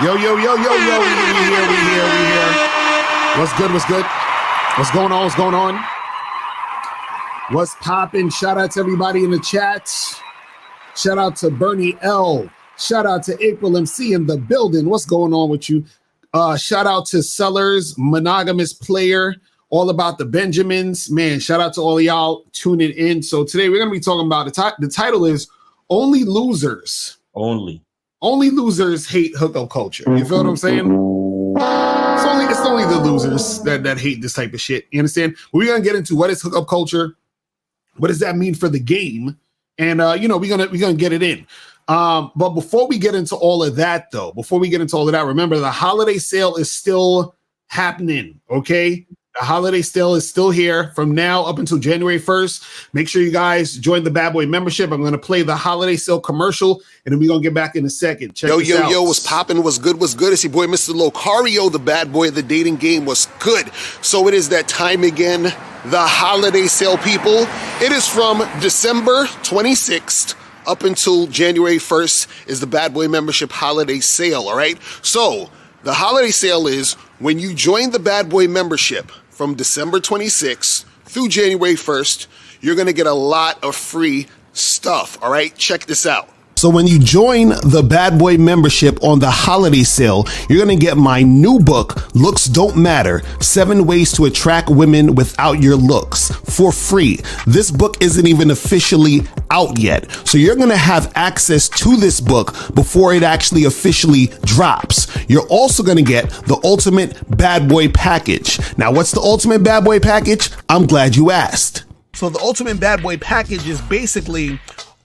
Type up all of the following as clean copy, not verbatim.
Yo. We here. What's good? What's going on? What's poppin'? Shout out to everybody in the chat. Shout out to Bernie L. Shout out to April MC in the building. What's going on with you? Shout out to Sellers, Monogamous Player, all about the Benjamins. Man, shout out to all of y'all tuning in. So today we're going to be talking about the title is Only Losers. Only losers hate hookup culture. You feel what I'm saying? It's only the losers that hate this type of shit. You understand? We're gonna get into what is hookup culture, what does that mean for the game, and we're gonna get it in. But before we get into all of that, remember the holiday sale is still happening. Okay. The holiday sale is still here from now up until January 1st. Make sure you guys join the Bad Boy membership. I'm going to play the holiday sale commercial, and then we're going to get back in a second. Check this out. Yo, what's poppin'? What's good? It's your boy, Mr. Locario, the bad boy of the dating game. What's good? So it is that time again, the holiday sale, people. It is from December 26th up until January 1st is the Bad Boy membership holiday sale, all right? So the holiday sale is when you join the Bad Boy membership from December 26th through January 1st, you're going to get a lot of free stuff. All right, check this out. So when you join the Bad Boy membership on the holiday sale, you're going to get my new book, Looks Don't Matter, 7 Ways to Attract Women Without Your Looks, for free. This book isn't even officially out yet. So you're going to have access to this book before it actually officially drops. You're also going to get the Ultimate Bad Boy Package. Now, what's the Ultimate Bad Boy Package? I'm glad you asked. So the Ultimate Bad Boy Package is basically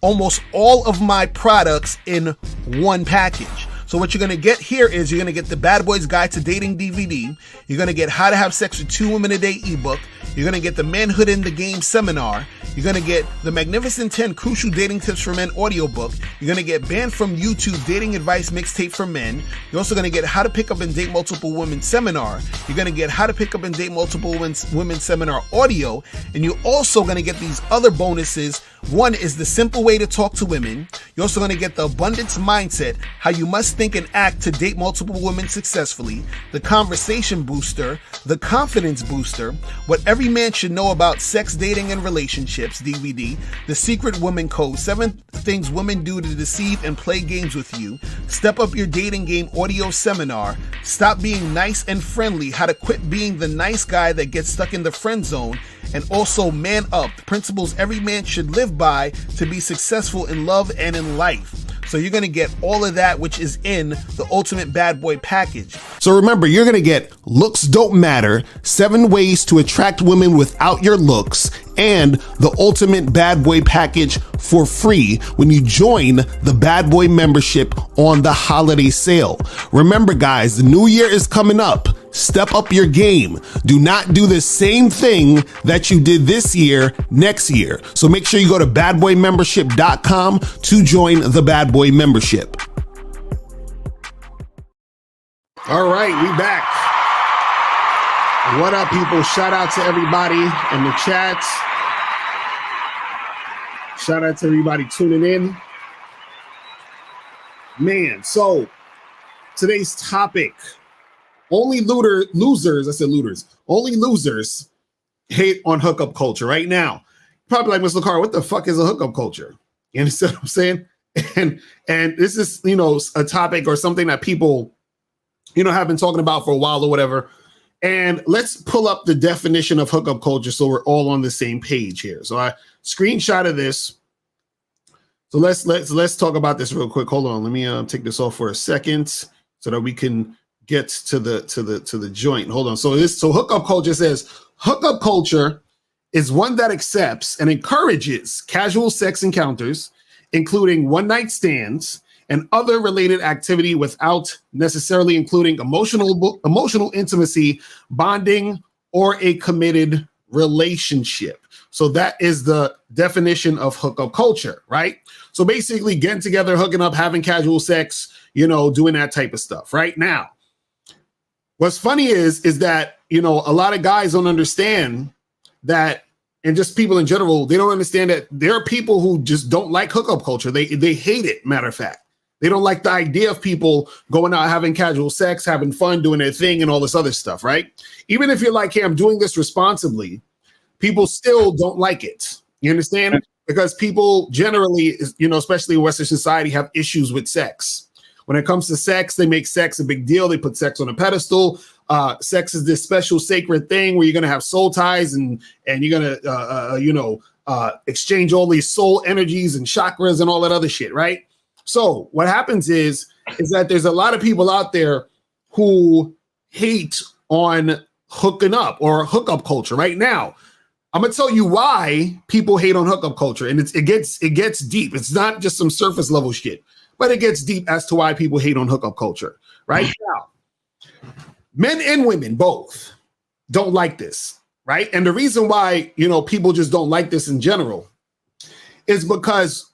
almost all of my products in one package. So what you're going to get here is you're going to get the Bad Boys Guide to Dating DVD. You're going to get How to Have Sex with 2 Women a Day ebook. You're going to get the Manhood in the Game seminar. You're going to get the Magnificent 10 Crucial Dating Tips for Men audiobook. You're going to get Banned from YouTube Dating Advice Mixtape for Men. You're also going to get How to Pick Up and Date Multiple Women seminar. You're going to get How to Pick Up and Date Multiple Women seminar audio. And you're also going to get these other bonuses. One is the simple way to talk to women. You're also going to get the abundance mindset, how you must think and act to date multiple women successfully, the conversation booster, the confidence booster, what every man should know about sex, dating, and relationships DVD, the secret woman code, 7 things women do to deceive and play games with you, step up your dating game audio seminar, stop being nice and friendly, how to quit being the nice guy that gets stuck in the friend zone, and also Man Up, the principles every man should live by to be successful in love and in life. So you're going to get all of that, which is in the Ultimate Bad Boy Package. So remember, you're going to get Looks Don't Matter, 7 Ways to Attract Women Without Your Looks, and the Ultimate Bad Boy Package for free when you join the Bad Boy membership on the holiday sale. Remember, guys, the new year is coming up. Step up your game. Do not do the same thing that you did this year next year. So make sure you go to badboymembership.com to join the Bad Boy membership. All right, we back. What up, people? Shout out to everybody in the chat. Shout out to everybody tuning in. Man, so today's topic, only losers hate on hookup culture right now. Probably like, Mr. Locario, what the fuck is a hookup culture? You understand what I'm saying? And this is, a topic or something that people, have been talking about for a while or whatever. And let's pull up the definition of hookup culture so we're all on the same page here. So I screenshotted this. So let's talk about this real quick. Hold on, let me take this off for a second so that we can get to the joint. Hold on. So hookup culture says hookup culture is one that accepts and encourages casual sex encounters, including one-night stands and other related activity without necessarily including emotional intimacy, bonding, or a committed relationship. So that is the definition of hookup culture, right? So basically getting together, hooking up, having casual sex, doing that type of stuff. Right now, what's funny is that, a lot of guys don't understand that, and just people in general, they don't understand that there are people who just don't like hookup culture. They hate it, matter of fact. They don't like the idea of people going out, having casual sex, having fun, doing their thing, and all this other stuff, right? Even if you're like, hey, I'm doing this responsibly, people still don't like it. You understand? Because people generally, especially in Western society, have issues with sex. When it comes to sex, they make sex a big deal. They put sex on a pedestal. Sex is this special sacred thing where you're going to have soul ties and you're going to, exchange all these soul energies and chakras and all that other shit, right? So what happens is that there's a lot of people out there who hate on hooking up or hookup culture right now. I'm gonna tell you why people hate on hookup culture, and it gets deep. It's not just some surface level shit, but it gets deep as to why people hate on hookup culture. Right now, men and women both don't like this, right? And the reason why people just don't like this in general is because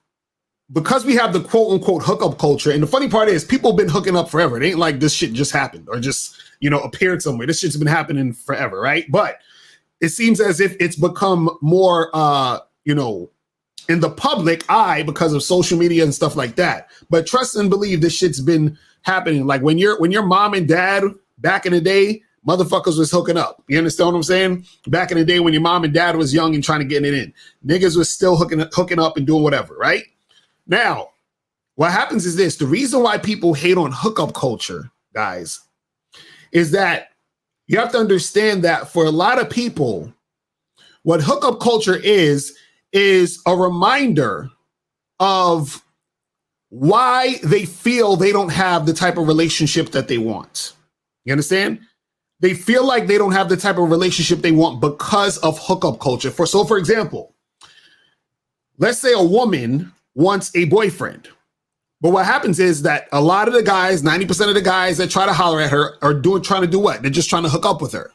we have the quote unquote hookup culture. And the funny part is people have been hooking up forever. It ain't like this shit just happened or just, appeared somewhere. This shit's been happening forever, right? But it seems as if it's become more, in the public eye because of social media and stuff like that. But trust and believe this shit's been happening. Like when your mom and dad back in the day, motherfuckers was hooking up. You understand what I'm saying? Back in the day when your mom and dad was young and trying to get it in, niggas was still hooking up and doing whatever, right? Now, what happens is this. The reason why people hate on hookup culture, guys, is that you have to understand that for a lot of people, what hookup culture is a reminder of why they feel they don't have the type of relationship that they want. You understand? They feel like they don't have the type of relationship they want because of hookup culture. For example, let's say a woman wants a boyfriend. But what happens is that a lot of the guys, 90% of the guys that try to holler at her are trying to do what? They're just trying to hook up with her.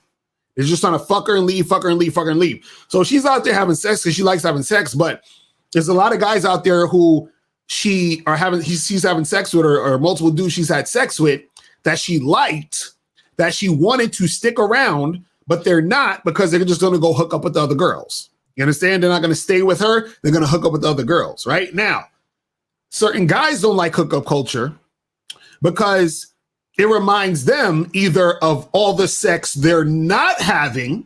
They're just trying to fuck her and leave, fuck her and leave, fuck her and leave. So she's out there having sex because she likes having sex, but there's a lot of guys out there who she's having sex with, or multiple dudes she's had sex with that she liked, that she wanted to stick around, but they're not because they're just going to go hook up with the other girls. You understand? They're not going to stay with her. They're going to hook up with the other girls, right? Now, certain guys don't like hookup culture because it reminds them either of all the sex they're not having,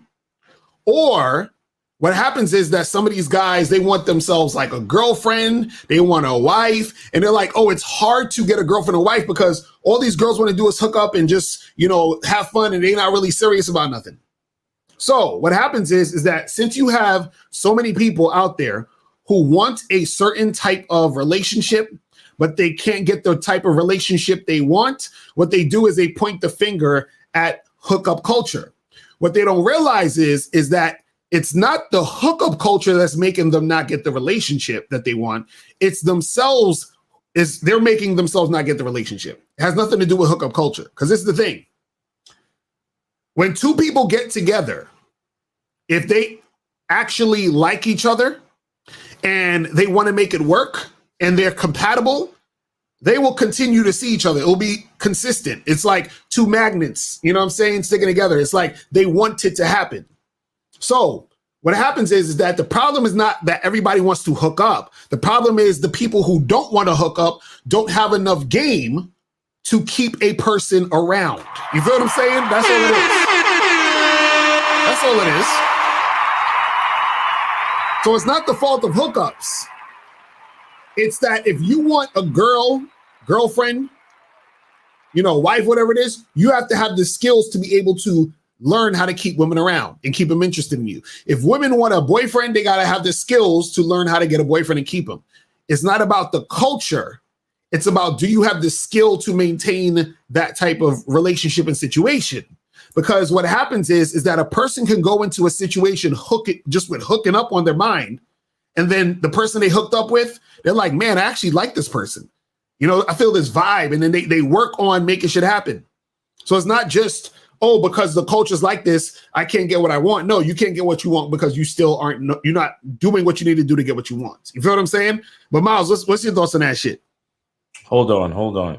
or what happens is that some of these guys, they want themselves like a girlfriend, they want a wife, and they're like, oh, it's hard to get a girlfriend or wife because all these girls want to do is hook up and just, have fun, and they're not really serious about nothing. So what happens is that since you have so many people out there who want a certain type of relationship, but they can't get the type of relationship they want, what they do is they point the finger at hookup culture. What they don't realize is that it's not the hookup culture that's making them not get the relationship that they want. It's themselves, they're making themselves not get the relationship. It has nothing to do with hookup culture. Because this is the thing. When two people get together, if they actually like each other and they want to make it work and they're compatible, they will continue to see each other. It will be consistent. It's like two magnets, sticking together. It's like they want it to happen. So what happens is that the problem is not that everybody wants to hook up. The problem is the people who don't want to hook up don't have enough game to keep a person around. You feel what I'm saying? That's all it is. That's all it is. So it's not the fault of hookups. It's that if you want a girlfriend, wife, whatever it is, you have to have the skills to be able to learn how to keep women around and keep them interested in you. If women want a boyfriend, they got to have the skills to learn how to get a boyfriend and keep them. It's not about the culture. It's about, do you have the skill to maintain that type of relationship and situation? Because what happens is that a person can go into a situation with hooking up on their mind. And then the person they hooked up with, they're like, man, I actually like this person. I feel this vibe. And then they work on making shit happen. So it's not just, oh, because the culture's like this, I can't get what I want. No, you can't get what you want because you still you're not doing what you need to do to get what you want. You feel what I'm saying? But Miles, what's your thoughts on that shit? Hold on.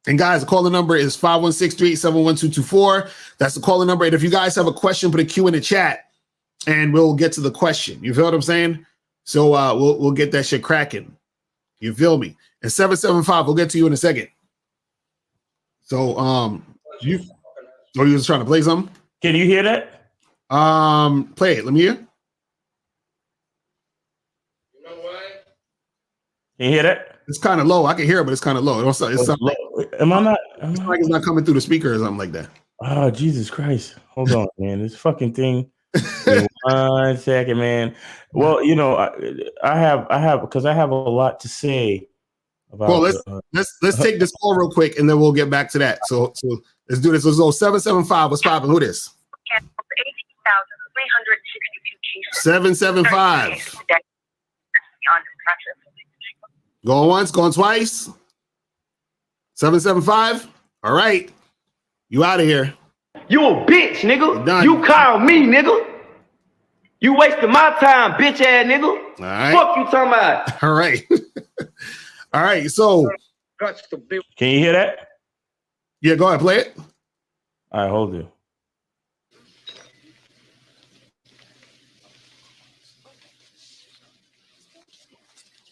And guys, the calling number is 516-387-1224. That's the calling number. And if you guys have a question, put a Q in the chat and we'll get to the question. You feel what I'm saying? So we'll get that shit cracking. You feel me? And 775, we'll get to you in a second. So, you just trying to play something? Can you hear that? Play it. Let me hear. You know why? Can you hear that? It's kind of low. I can hear it, but it's kind of low. It sounds like, Am I not? it's like it's not coming through the speaker or something like that. Oh, Jesus Christ. Hold on, man. This fucking thing. Give me 1 second, man. Well, you know, I have because I have a lot to say about. Well, let's take this call real quick, and then we'll get back to that. So let's do this. Let's go 775. What's popping? Who this? 775. Going once, going twice. 775. All right. You out of here. You a bitch, nigga. Done. You call me, nigga. You wasting my time, bitch ass nigga. All right. Fuck you talking about. All right. All right. So, Can you hear that? yeah, go ahead. Play it. All right, hold it.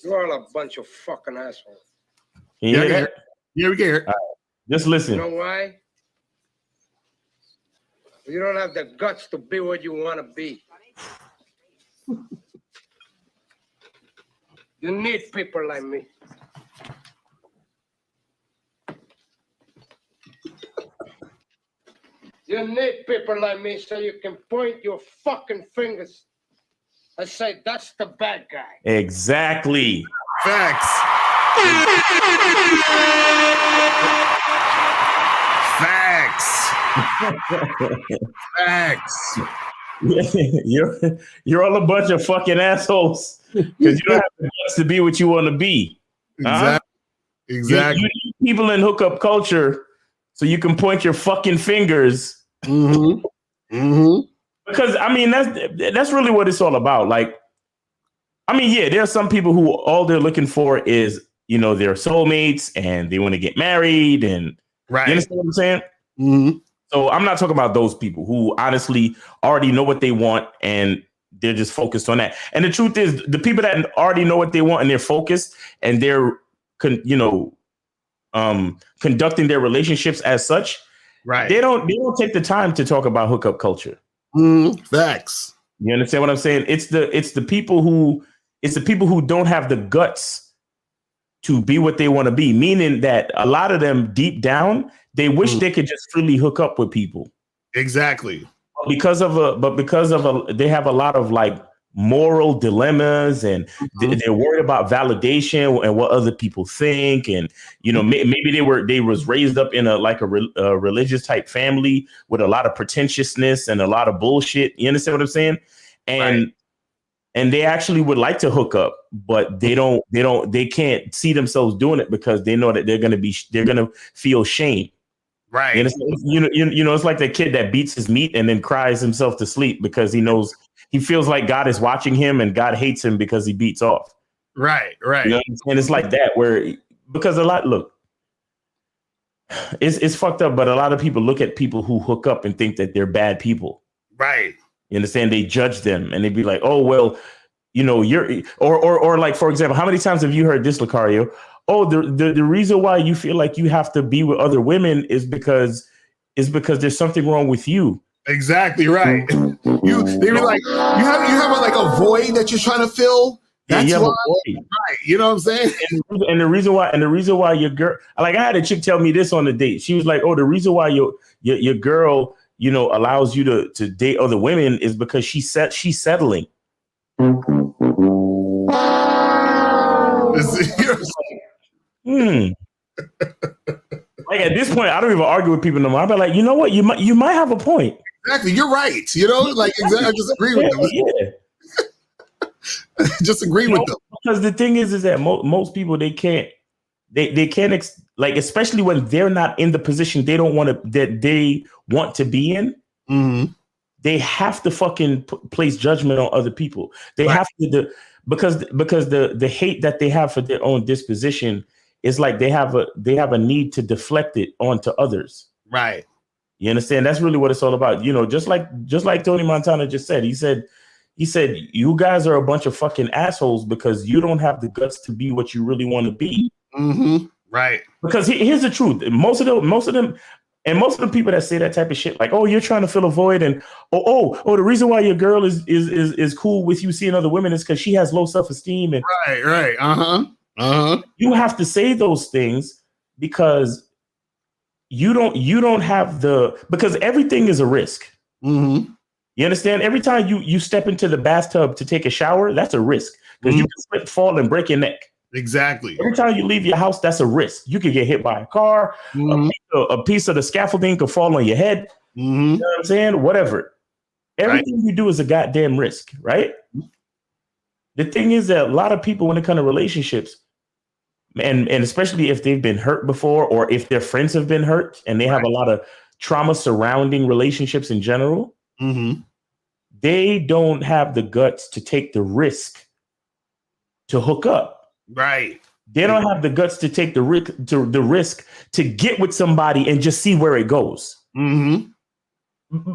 You're all a bunch of fucking assholes. Can you hear Yeah, that? yeah, we can hear it. Just listen. You know why? You don't have the guts to be what you want to be. You need people like me. You need people like me so you can point your fucking fingers and say, that's the bad guy. Exactly. Facts. Facts. You're all a bunch of fucking assholes because you don't have the guts to be what you want to be. Exactly. You need people in hookup culture so you can point your fucking fingers. Because I mean that's really what it's all about. Like, I mean, yeah, there are some people who all they're looking for is, you know, their soulmates and they want to get married and Right. you understand what I'm saying? Mm-hmm. So I'm not talking about those people who honestly already know what they want and they're just focused on that. And the truth is, the people that already know what they want and they're focused and they're, conducting their relationships as such. Right. They don't take the time to talk about hookup culture. Facts. You understand what I'm saying? It's the people who don't have the guts to be what they want to be. Meaning that a lot of them deep down, they wish they could just freely hook up with people. Exactly. They have a lot of like moral dilemmas and they're worried about validation and what other people think. And, you know, maybe they was raised up in a religious type family with a lot of pretentiousness and a lot of bullshit. You understand what I'm saying? And they actually would like to hook up, but they can't see themselves doing it because they know that they're going to feel shame. Right. You know, it's like the kid that beats his meat and then cries himself to sleep because he feels like God is watching him and God hates him because he beats off. Right. You know, and it's like that because it's fucked up, but a lot of people look at people who hook up and think that they're bad people. Right. You understand? They judge them and they'd be like, oh, well, you know, or like, for example, how many times have you heard this, Locario? Oh, the reason why you feel like you have to be with other women is because there's something wrong with you. Exactly right. They were like, you have like a void that you're trying to fill. That's why, right? You know what I'm saying? And the reason why your girl, like I had a chick tell me this on the date. She was like, oh, the reason why your girl, you know, allows you to date other women is because she's settling. Like at this point, I don't even argue with people no more. I'll be like, you know what, you might have a point. Exactly, you're right. You know, like exactly, I just agree with them. Yeah. Just agree with them. Because the thing is that most people they can't like, especially when they're not in the position they want to be in. Mm-hmm. They have to fucking place judgment on other people. They have to because the hate that they have for their own disposition is like they have a need to deflect it onto others. Right. You understand? That's really what it's all about. You know, just like Tony Montana just said. He said, you guys are a bunch of fucking assholes because you don't have the guts to be what you really want to be. Mm-hmm. Right. Because here's the truth. Most of them, and most of the people that say that type of shit, like, oh, you're trying to fill a void, and the reason why your girl is cool with you seeing other women is because she has low self-esteem. And right. You have to say those things because you don't have because everything is a risk. Mm-hmm. You understand? Every time you step into the bathtub to take a shower, that's a risk because you can slip, fall, and break your neck. Exactly. Every time you leave your house, that's a risk. You could get hit by a car. A piece of the scaffolding could fall on your head. You know what I'm saying? Whatever. Everything you do is a goddamn risk, right? The thing is that a lot of people, when it comes to relationships, and especially if they've been hurt before or if their friends have been hurt and they have a lot of trauma surrounding relationships in general, they don't have the guts to take the risk to hook up. Right. They don't have the guts to take the risk to get with somebody and just see where it goes.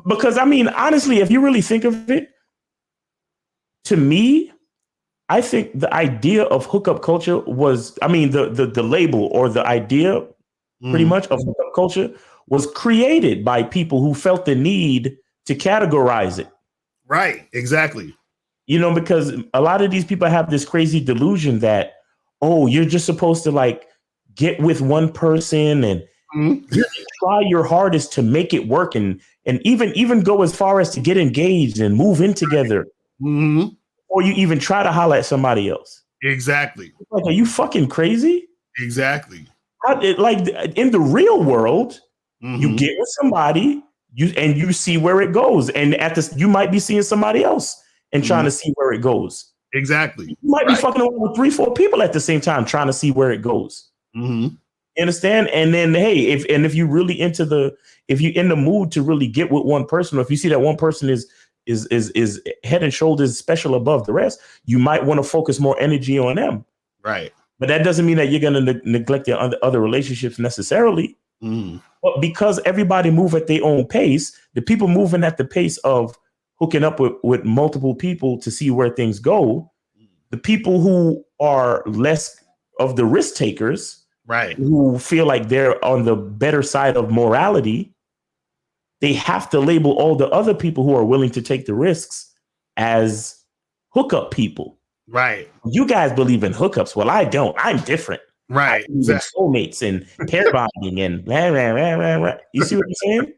Because I mean, honestly, if you really think of it, to me, I think the idea of hookup culture was, I mean, the label or the idea pretty much of hookup culture was created by people who felt the need to categorize it. Right. Exactly. You know, because a lot of these people have this crazy delusion that, oh, you're just supposed to like get with one person and try your hardest to make it work and even go as far as to get engaged and move in together. Or you even try to holler at somebody else. Exactly. Like, are you fucking crazy? Exactly. Like in the real world, you get with somebody, you see where it goes. And you might be seeing somebody else and trying to see where it goes. Exactly. You might be fucking around with 3-4 people at the same time trying to see where it goes. You understand? And then, hey, if you're really if you're in the mood to really get with one person, or if you see that one person is head and shoulders special above the rest, you might want to focus more energy on them. Right. But that doesn't mean that you're going to neglect your other relationships necessarily. But because everybody move at their own pace, the people moving at the pace of hooking up with multiple people to see where things go, the people who are less of the risk takers, right, who feel like they're on the better side of morality, they have to label all the other people who are willing to take the risks as hookup people. Right. You guys believe in hookups. Well, I don't. I'm different. Right. I believe in soulmates and pair bonding and rah, rah, rah, rah, rah. You see what I'm saying?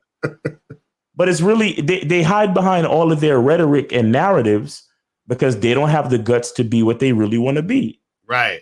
But it's really, they hide behind all of their rhetoric and narratives because they don't have the guts to be what they really want to be. Right.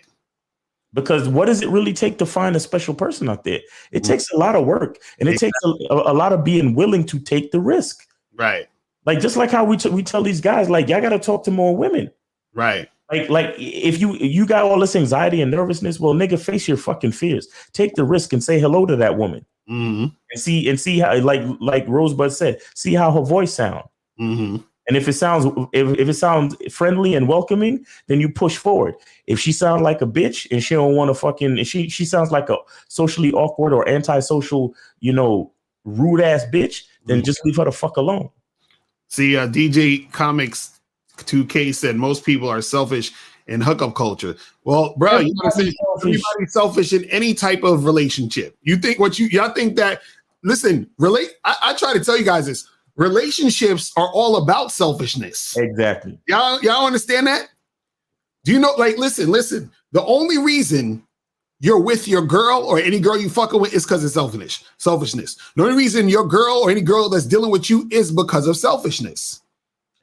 Because what does it really take to find a special person out there? It takes a lot of work, and it takes a lot of being willing to take the risk. Right. Like, just like how we tell these guys, like, y'all got to talk to more women. Right. Like if you got all this anxiety and nervousness, well, nigga, face your fucking fears. Take the risk and say hello to that woman. And see how, like Rosebud said, see how her voice sound. And if it sounds friendly and welcoming, then you push forward. If she sounds like a bitch and she don't want to fucking, she sounds like a socially awkward or antisocial, rude ass bitch, then just leave her the fuck alone. See, DJ Comics 2K said most people are selfish in hookup culture. Well, bro, you know, everybody's selfish in any type of relationship. You think y'all think that? Listen, I try to tell you guys this. Relationships are all about selfishness. Exactly. Y'all understand that? Do you know? Like, listen. The only reason you're with your girl or any girl you fucking with is because of selfishness. The only reason your girl or any girl that's dealing with you is because of selfishness.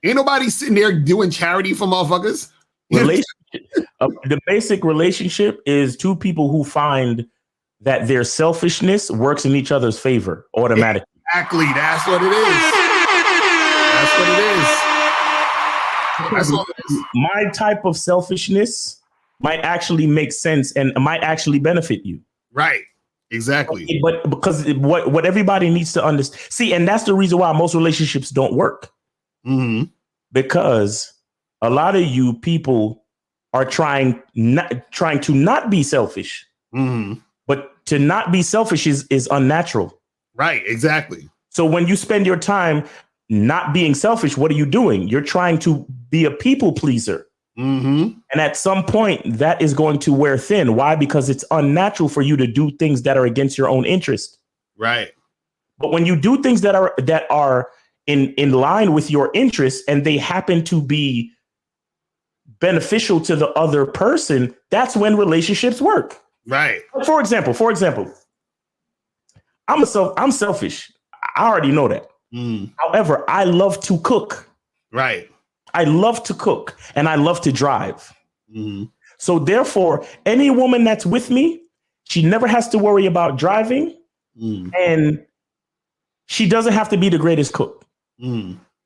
Ain't nobody sitting there doing charity for motherfuckers. The basic relationship is two people who find that their selfishness works in each other's favor automatically. Exactly. That's what it is. That's what it is. My type of selfishness might actually make sense and might actually benefit you. Right. Exactly. But because what everybody needs to understand, see, and that's the reason why most relationships don't work. Because a lot of you people are trying to not be selfish. But to not be selfish is unnatural. Right. Exactly. So when you spend your time not being selfish, what are you doing? You're trying to be a people pleaser. Mm-hmm. And at some point, that is going to wear thin. Why? Because it's unnatural for you to do things that are against your own interest. Right. But when you do things that are in line with your interests and they happen to be beneficial to the other person, that's when relationships work. Right. For example, I'm selfish. I already know that. However, I love to cook. Right. I love to cook and I love to drive. Mm-hmm. So therefore, any woman that's with me, she never has to worry about driving and she doesn't have to be the greatest cook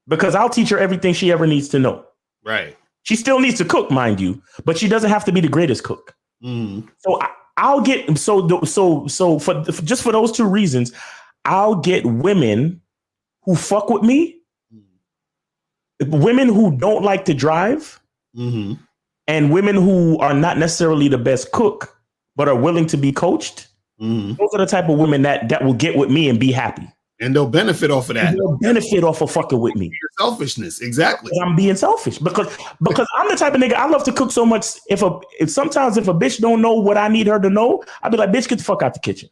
because I'll teach her everything she ever needs to know. Right. She still needs to cook, mind you, but she doesn't have to be the greatest cook. So I'll get for those two reasons, I'll get women who fuck with me. Women who don't like to drive and women who are not necessarily the best cook, but are willing to be coached. Those are the type of women that will get with me and be happy. And they'll benefit off of that. They'll benefit off of fucking with me. Your selfishness. Exactly. I'm being selfish because I'm the type of nigga, I love to cook so much. If sometimes if a bitch don't know what I need her to know, I'll be like, bitch, get the fuck out the kitchen.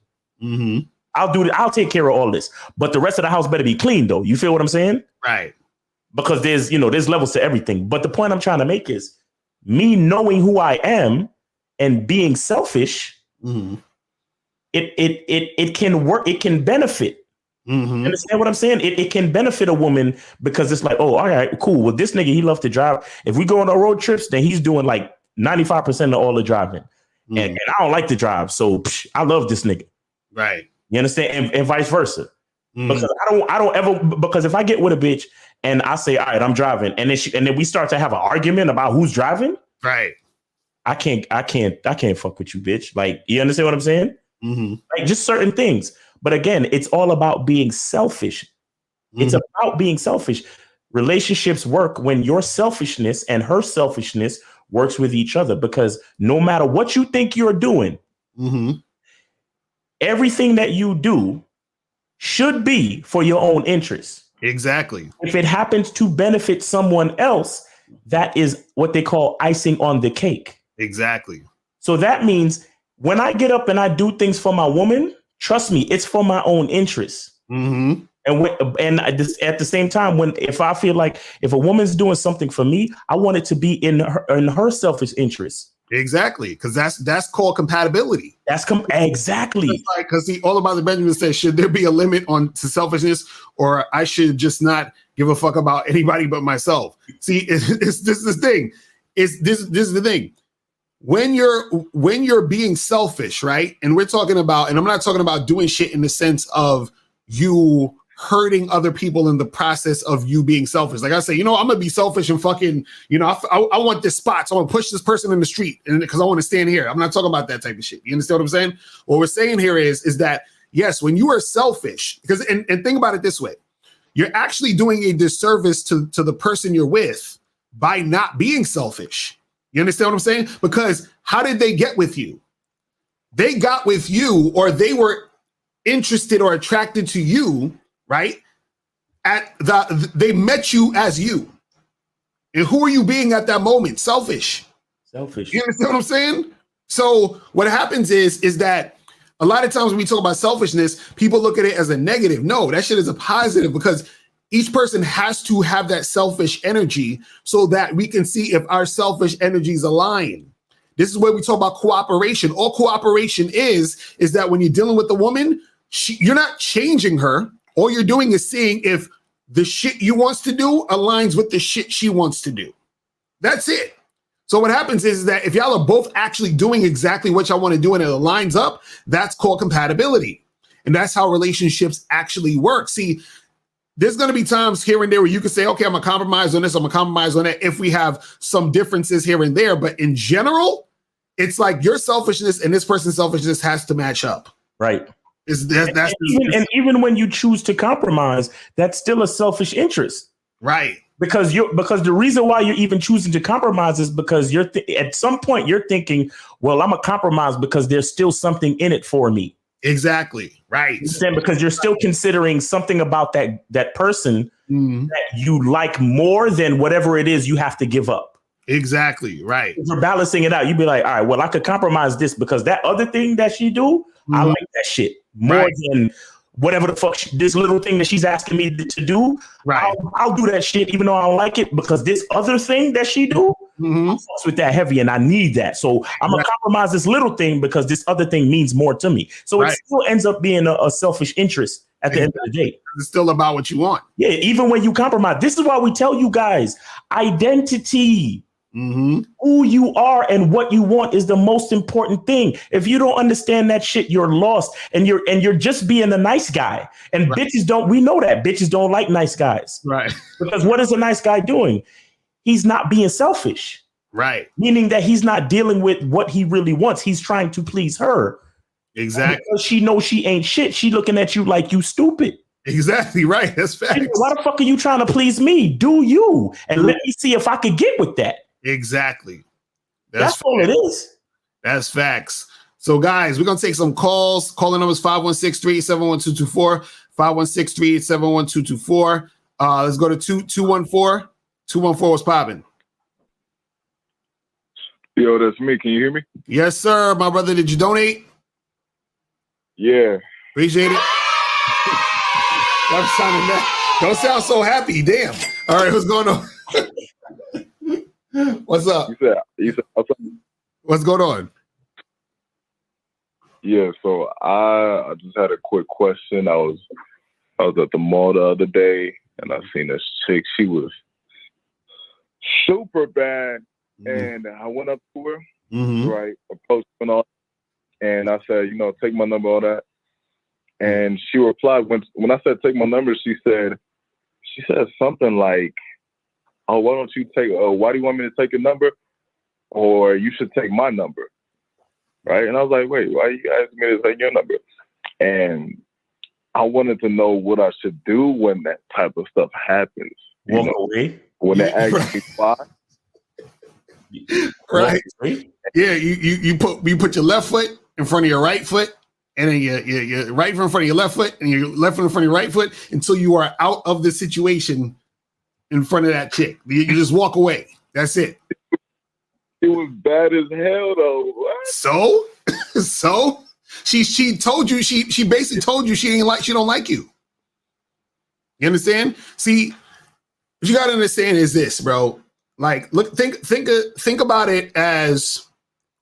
I'll do it. I'll take care of all this. But the rest of the house better be clean though. You feel what I'm saying? Right. Because there's levels to everything. But the point I'm trying to make is me knowing who I am and being selfish, it can work, it can benefit. Understand what I'm saying? It can benefit a woman because it's like, oh, all right, cool. Well, this nigga, he loves to drive. If we go on our road trips, then he's doing like 95% of all the driving. And I don't like to drive. So I love this nigga. Right. You understand? And vice versa. Because I don't ever, because if I get with a bitch and I say, all right, I'm driving, and then we start to have an argument about who's driving. Right. I can't fuck with you, bitch. Like, you understand what I'm saying? Like just certain things. But again, it's all about being selfish. It's about being selfish. Relationships work when your selfishness and her selfishness works with each other, because no matter what you think you're doing, everything that you do should be for your own interests. Exactly. If it happens to benefit someone else, that is what they call icing on the cake. Exactly. So that means when I get up and I do things for my woman, trust me, it's for my own interests. And at the same time, if I feel like if a woman's doing something for me, I want it to be in her selfish interest. Exactly, because that's called compatibility. Exactly. Because all about the Benjamin says, should there be a limit to selfishness, or I should just not give a fuck about anybody but myself? See, this is the thing. This is the thing. When you're being selfish, right? And we're talking about, and I'm not talking about doing shit in the sense of you hurting other people in the process of you being selfish. Like I say, I'm gonna be selfish and fucking, I want this spot, so I'm gonna push this person in the street, and because I want to stand here. I'm not talking about that type of shit. You understand what I'm saying? What we're saying here is that yes, when you are selfish, because and think about it this way, you're actually doing a disservice to the person you're with by not being selfish. You understand what I'm saying? Because how did they get with you? They got with you, or they were interested or attracted to you, right? They met you as you. And who are you being at that moment? Selfish. Selfish. You understand what I'm saying? So what happens is that a lot of times when we talk about selfishness, people look at it as a negative. No, that shit is a positive, because each person has to have that selfish energy so that we can see if our selfish energies align. This is where we talk about cooperation. All cooperation is that when you're dealing with a woman, you're not changing her. All you're doing is seeing if the shit you wants to do aligns with the shit she wants to do. That's it. So what happens is that if y'all are both actually doing exactly what y'all want to do and it aligns up, that's called compatibility. And that's how relationships actually work. See, there's going to be times here and there where you can say, okay, I'm going to compromise on this, I'm going to compromise on that, if we have some differences here and there. But in general, it's like your selfishness and this person's selfishness has to match up. Right. Even when you choose to compromise, that's still a selfish interest. Right. Because the reason why you're even choosing to compromise is because at some point you're thinking, well, I'm a compromise because there's still something in it for me. Exactly. Right. Because you're still considering something about that person that you like more than whatever it is you have to give up. Exactly. Right. If you're balancing it out, you'd be like, all right, well, I could compromise this because that other thing that she do, I like that shit more than whatever the fuck this little thing that she's asking me to do. Right. I'll do that shit even though I don't like it because this other thing that she do, I fucks with that heavy and I need that. So I'm gonna compromise this little thing because this other thing means more to me. So it still ends up being a selfish interest at the end of the day. It's still about what you want. Yeah, even when you compromise. This is why we tell you guys, identity. Who you are and what you want is the most important thing. If you don't understand that shit, you're lost, and you're just being a nice guy. And bitches don't. We know that bitches don't like nice guys, right? Because what is a nice guy doing? He's not being selfish, right? Meaning that he's not dealing with what he really wants. He's trying to please her, exactly. Because she knows she ain't shit. She looking at you like you stupid. Exactly right. That's facts. Why the fuck are you trying to please me? Do you? And let me see if I could get with that. Exactly. That's all it is. That's facts. So, guys, we're going to take some calls. Calling numbers 516-387-1224, 516-387-1224. Let's go to 214. 214 was popping. Yo, that's me. Can you hear me? Yes, sir. My brother, did you donate? Yeah. Appreciate it. Don't sound so happy. Damn. All right, what's going on? What's up? You said what's going on? Yeah, so I just had a quick question. I was at the mall the other day and I seen this chick. She was super bad, and I went up to her, right, approached her and all, and I said, take my number, all that. And she replied when I said take my number, she said something like, oh, why do you want me to take your number? Or you should take my number, right? And I was like, wait, why are you asking me to take your number? And I wanted to know what I should do when that type of stuff happens. Walk away? When they ask me why. Right. Yeah, you put your left foot in front of your right foot, and then your right foot in front of your left foot, and your left foot in front of your right foot until you are out of the situation in front of that chick. You just walk away. That's it. It was bad as hell, though. What? So she told you she basically told you she don't like you. You understand? See, what you gotta understand is this, bro. Like, look, think about it as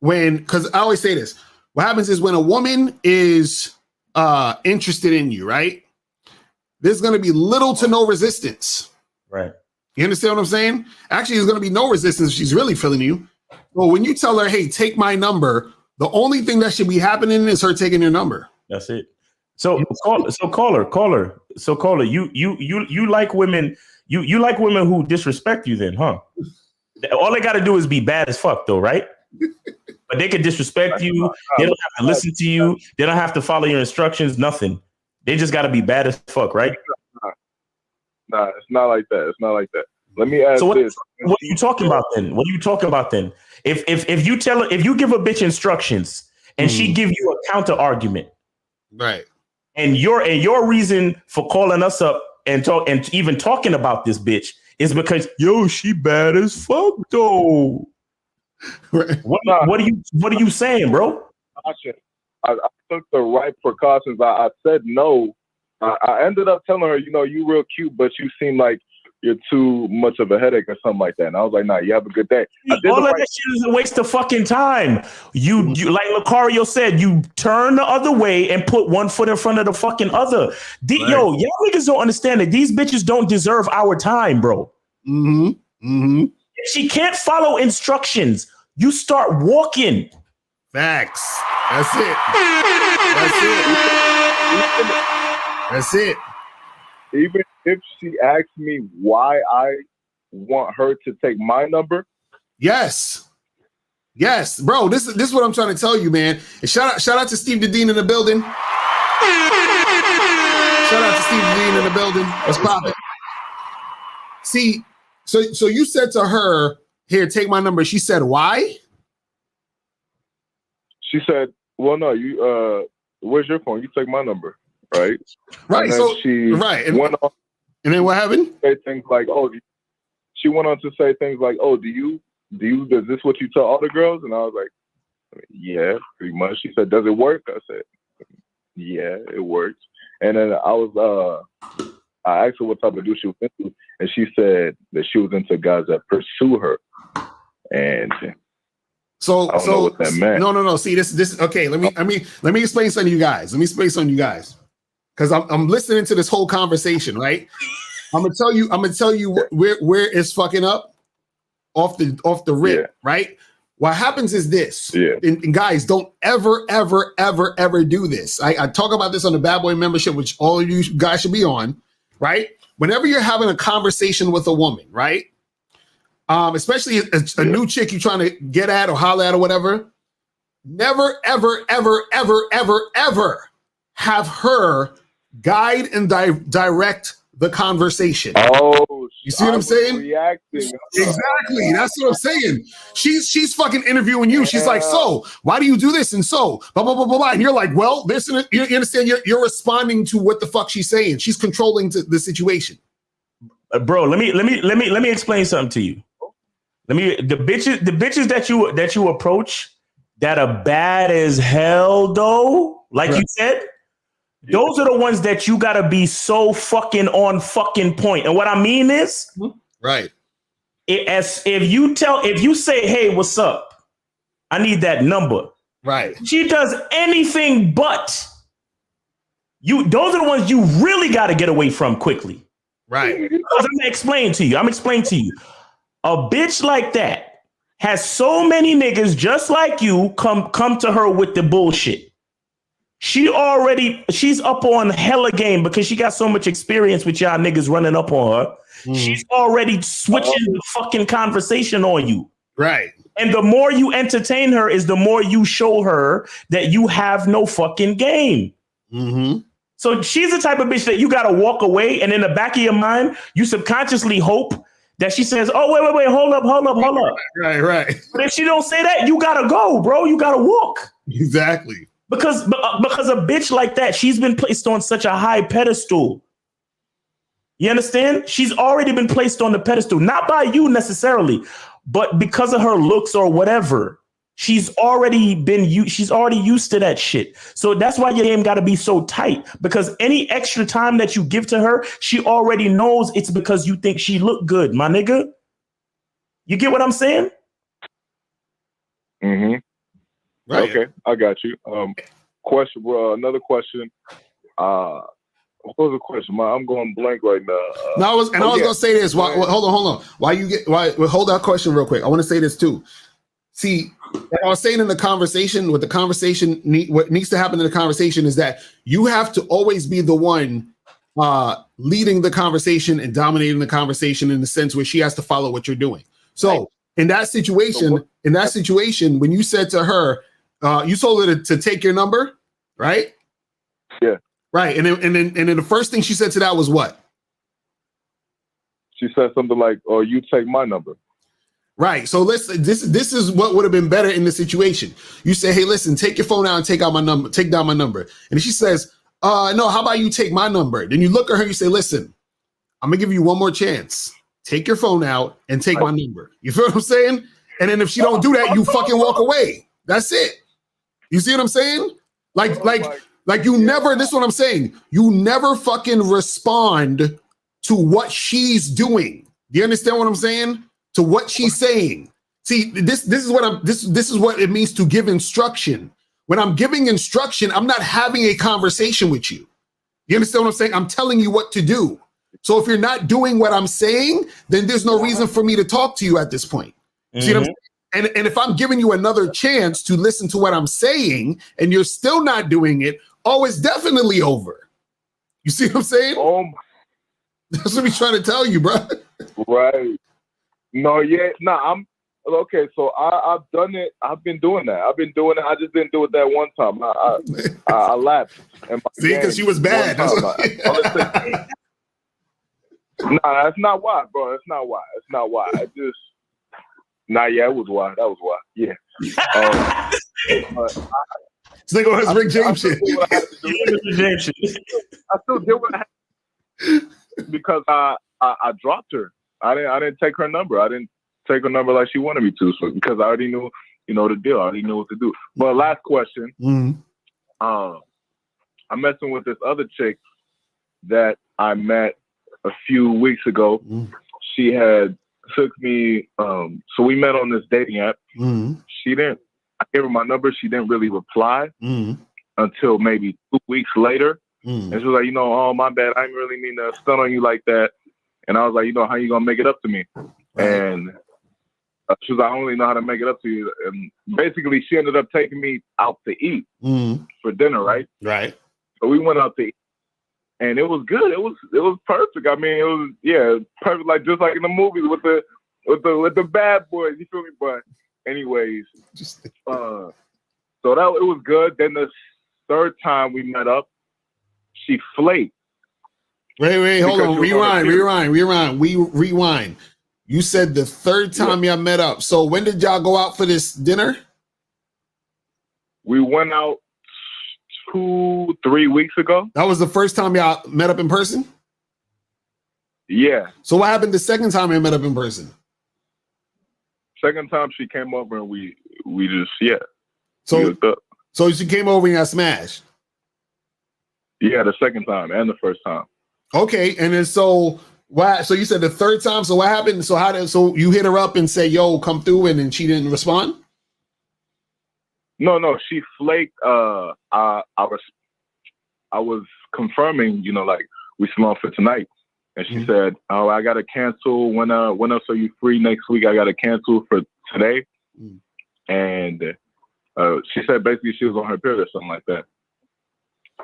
because I always say this. What happens is when a woman is interested in you, right? There's gonna be little to no resistance. Right. You understand what I'm saying? Actually, there's going to be no resistance if she's really feeling you. Well, when you tell her, hey, take my number, the only thing that should be happening is her taking your number. That's it. So caller. You like women, you like women who disrespect you then, huh? All they got to do is be bad as fuck though, right? But they can disrespect you. They don't have to listen to you. They don't have to follow your instructions, nothing. They just got to be bad as fuck, right? Nah, it's not like that. It's not like that. Let me ask this. What are you talking about then? If you give a bitch instructions and she give you a counter argument, right? And your reason for calling us up and even talking about this bitch is because she bad as fuck though. Right. What are you saying, bro? I took the right precautions. I said no. I ended up telling her, you real cute, but you seem like you're too much of a headache or something like that. And I was like, nah, you have a good day. All of that shit is a waste of fucking time. You like Locario said, you turn the other way and put one foot in front of the fucking other. Y'all niggas don't understand that these bitches don't deserve our time, bro. If she can't follow instructions, you start walking. Facts. That's it. Even if she asks me why I want her to take my number. Yes, bro. This is what I'm trying to tell you, man. And shout out to Steve Dedeen in the building. What's poppin'? See, so you said to her, "Here, take my number." She said, "Why?" She said, "Well, no, you. Where's your phone? You take my number." Right. And so she went on, and then what happened? Say things like, "Oh," she went on to say things like, "Oh, do you Is this what you tell all the girls? And I was like, yeah, pretty much. She said, does it work? I said, yeah, it works. And then I asked her what type of dude she was into, and she said that she was into guys that pursue her. And so I don't know what that meant. No. See, this okay. Let me explain something to you guys. Because I'm listening to this whole conversation, right? I'm gonna tell you where it's fucking up off the rip, right? What happens is this, and guys, don't ever do this. I talk about this on the Bad Boy membership, which all of you guys should be on, right? Whenever you're having a conversation with a woman, right? Especially a new chick you're trying to get at or holler at or whatever, never, ever have her guide and direct the conversation. Oh, you see what I'm saying? Reacting. Exactly. That's what I'm saying. She's fucking interviewing you. She's like, so why do you do this? And so blah blah blah blah blah. And you're like, well, this and you understand. You're responding to what the fuck she's saying. She's controlling the situation. Bro, let me explain something to you. The bitches that you approach that are bad as hell though, like you said. Those are the ones that you gotta be so fucking on fucking point. And what I mean is, right. If you say, hey, what's up? I need that number. Right. She does anything but those are the ones you really gotta get away from quickly. Right. Because I'm gonna explain to you. A bitch like that has so many niggas just like you come to her with the bullshit. She's up on hella game because she got so much experience with y'all niggas running up on her. She's already switching the fucking conversation on you. Right. And the more you entertain her is the more you show her that you have no fucking game. Mm-hmm. So she's the type of bitch that you got to walk away. And in the back of your mind, you subconsciously hope that she says, oh, wait, hold up. Right. But if she don't say that, you got to go, bro. You got to walk. Exactly. Because a bitch like that, she's been placed on such a high pedestal. You understand? She's already been placed on the pedestal, not by you necessarily, but because of her looks or whatever. She's already used to that shit. So that's why your game got to be so tight, because any extra time that you give to her, she already knows it's because you think she look good, my nigga. You get what I'm saying? Mm-hmm. Right. Okay, I got you. Question. Another question. What was the question? I'm going blank right now. I was gonna say this. Hold on. Hold that question real quick. I want to say this too. See, like I was saying in the conversation, what needs to happen in the conversation is that you have to always be the one leading the conversation and dominating the conversation in the sense where she has to follow what you're doing. So in that situation, when you said to her, you told her to take your number, right? Yeah. Right. And then the first thing she said to that was what? She said something like, "Oh, you take my number." Right. So this is what would have been better in the situation. You say, hey, listen, take your phone out and take down my number. And she says, no, how about you take my number? Then you look at her, you say, listen, I'm gonna give you one more chance. Take your phone out and take my number. You feel what I'm saying? And then if she don't do that, you fucking walk away. That's it. You see what I'm saying? Like you never, this is what I'm saying. You never fucking respond to what she's doing. Do you understand what I'm saying? To what she's saying. See, this is what it means to give instruction. When I'm giving instruction, I'm not having a conversation with you. You understand what I'm saying? I'm telling you what to do. So if you're not doing what I'm saying, then there's no reason for me to talk to you at this point. See what I'm saying? And if I'm giving you another chance to listen to what I'm saying and you're still not doing it, it's definitely over. You see what I'm saying? That's what I'm trying to tell you, bro. Right. No, I'm okay. So I've done it. I've been doing that. I just didn't do it that one time. I lapsed. See, because she was bad. No, that's not why, bro. It's not why. I just. Nah, yeah, it was why. That was why. Yeah. This nigga has Rick James shit. I still did what I had to do because I dropped her. I didn't take her number. I didn't take her number like she wanted me to, so because I already knew, the deal. I already knew what to do. But last question, I'm messing with this other chick that I met a few weeks ago. She had took me, so we met on this dating app. I gave her my number. She didn't really reply until maybe 2 weeks later. And she was like, oh, my bad. I didn't really mean to stun on you like that. And I was like, how you going to make it up to me? And she was like, I don't really know how to make it up to you. And basically, she ended up taking me out to eat for dinner, right? Right. So we went out to eat. And it was good. It was perfect. I mean, it was perfect, like just like in the movies with the bad boys. You feel me? But anyways, so it was good. Then the third time we met up, she flaked. Wait, hold on. Rewind. You said the third time y'all met up. So when did y'all go out for this dinner? We went out 2-3 weeks ago. That was the first time y'all met up in person? Yeah. So what happened the second time you met up in person? Second time she came over and we just So she came over and got smashed. Yeah, the second time and the first time. Okay, and then so you said the third time. So what happened? So you hit her up and say, "Yo, come through," and then she didn't respond? No, she flaked. I was confirming, like we still on for tonight, and she said, "Oh, I gotta cancel. When else are you free next week? I gotta cancel for today." And she said basically she was on her period or something like that,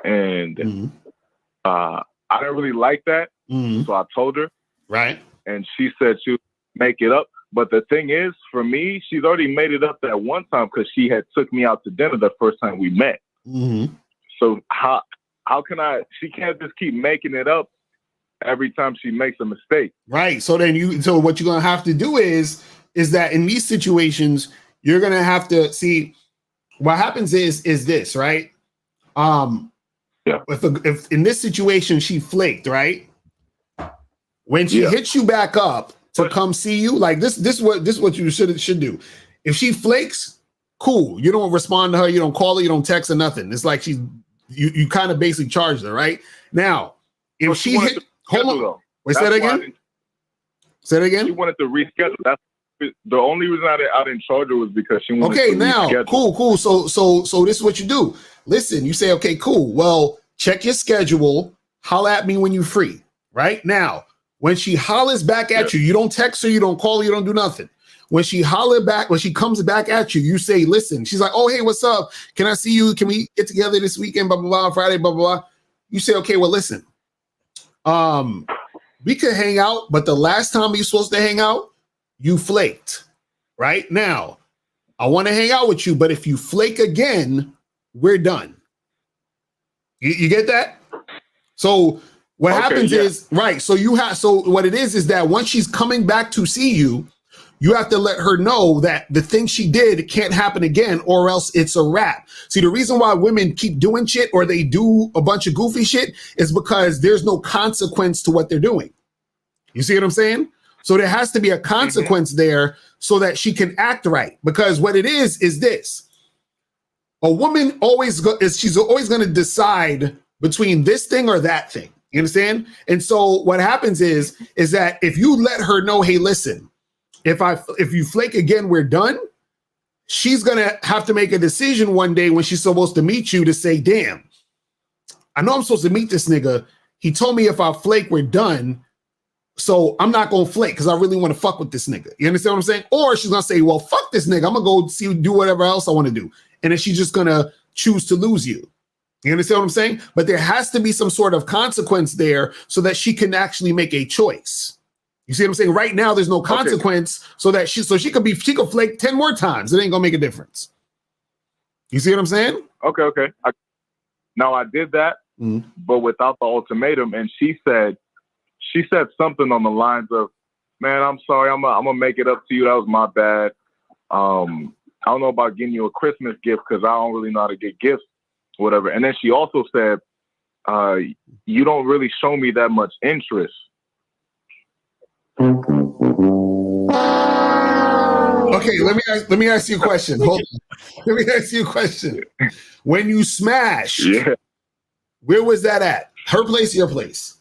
and I didn't really like that, so I told her, right, and she said she would make it up. But the thing is, for me, she's already made it up that one time because she had took me out to dinner the first time we met. So how can she can't just keep making it up every time she makes a mistake. Right. So what you're going to have to do is that in these situations, you're going to have to see what happens is this, right? If in this situation, she flaked, right? When she hits you back up to come see you, like this is what you should do. If she flakes, cool. You don't respond to her. You don't call her. You don't text her. Nothing. It's like you kind of basically charged her, right? Now, if she hit, hold on. Wait, say that again. Say that again. She wanted to reschedule. That's the only reason I didn't charge her was because she wanted to reschedule. Cool. So this is what you do. Listen, you say, okay, cool. Well, check your schedule. Holla at me when you're free. Right now, when she hollers back at you, you don't text her, you don't call her, you don't do nothing. When she comes back at you, you say, listen, she's like, oh, hey, what's up? Can I see you? Can we get together this weekend? Blah, blah, blah, Friday, blah, blah, blah. You say, okay, well, listen, we could hang out, but the last time you're supposed to hang out, you flaked. Right now, I want to hang out with you, but if you flake again, we're done. You get that? So what happens is, right, so what it is that once she's coming back to see you, you have to let her know that the thing she did can't happen again, or else it's a wrap. See, the reason why women keep doing shit or they do a bunch of goofy shit is because there's no consequence to what they're doing. You see what I'm saying? So there has to be a consequence there so that she can act right. Because what it is this. A woman she's always going to decide between this thing or that thing. You understand? And so what happens is that if you let her know, hey, listen, if you flake again, we're done. She's going to have to make a decision one day when she's supposed to meet you to say, damn, I know I'm supposed to meet this nigga. He told me if I flake, we're done. So I'm not going to flake because I really want to fuck with this nigga. You understand what I'm saying? Or she's going to say, well, fuck this nigga. I'm going to go do whatever else I want to do. And then she's just going to choose to lose you. You understand what I'm saying? But there has to be some sort of consequence there so that she can actually make a choice. You see what I'm saying? Right now, there's no consequence so she could flake 10 more times. It ain't gonna make a difference. You see what I'm saying? Okay. Now I did that, but without the ultimatum. And she said something on the lines of, man, I'm sorry. I'm gonna make it up to you. That was my bad. I don't know about getting you a Christmas gift because I don't really know how to get gifts, whatever. And then she also said, you don't really show me that much interest. Okay, let me ask you a question. Hold on. Let me ask you a question. When you smashed, where was that at? Her place or your place?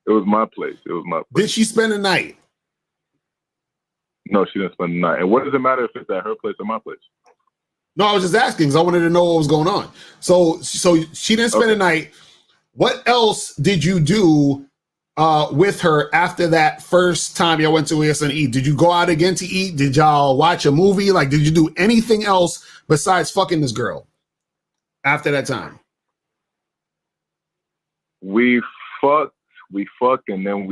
It was my place. Did she spend the night? No, she didn't spend the night. And what does it matter if it's at her place or my place? No, I was just asking because I wanted to know what was going on. So she didn't spend the night. What else did you do with her after that first time y'all went to and eat? Did you go out again to eat? Did y'all watch a movie? Like, did you do anything else besides fucking this girl after that time? We fucked, and then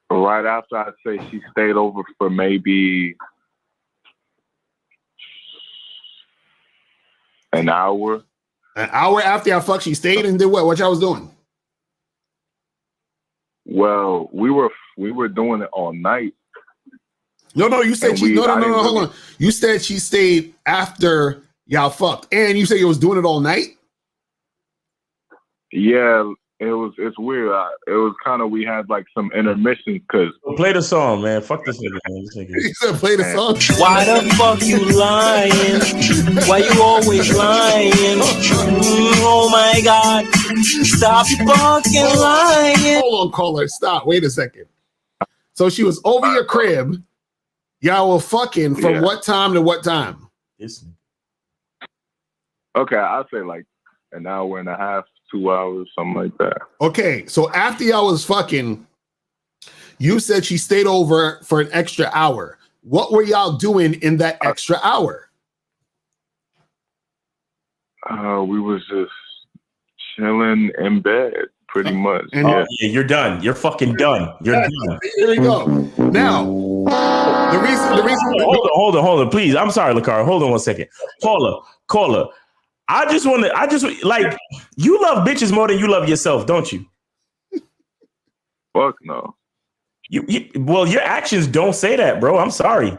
right after, I'd say she stayed over for maybe an hour. An hour after y'all fucked, she stayed and did what? What y'all was doing? Well, we were doing it all night. No, you said no, hold on. You said she stayed after y'all fucked, and you said you was doing it all night? Yeah, it's weird. It was kind of, we had like some intermissions because play the song, man. Fuck this nigga, man. He said play the song. Why the fuck you lying? Why you always lying? Oh my God. Stop fucking lying. Hold on, caller. Stop. Wait a second. So she was over your crib. Y'all were fucking from what time to what time? Okay, I'd say like an hour and a half, 2 hours, something like that. Okay, so after y'all was fucking, you said she stayed over for an extra hour. What were y'all doing in that extra hour? We was just chilling in bed, pretty much. Yeah, you're done. You're fucking done. You're done. Here we go. Now, the reason. Hold on, please. I'm sorry, Locaro. Hold on one second. Caller. I just like, you love bitches more than you love yourself, don't you? Fuck no. Well, your actions don't say that, bro. I'm sorry.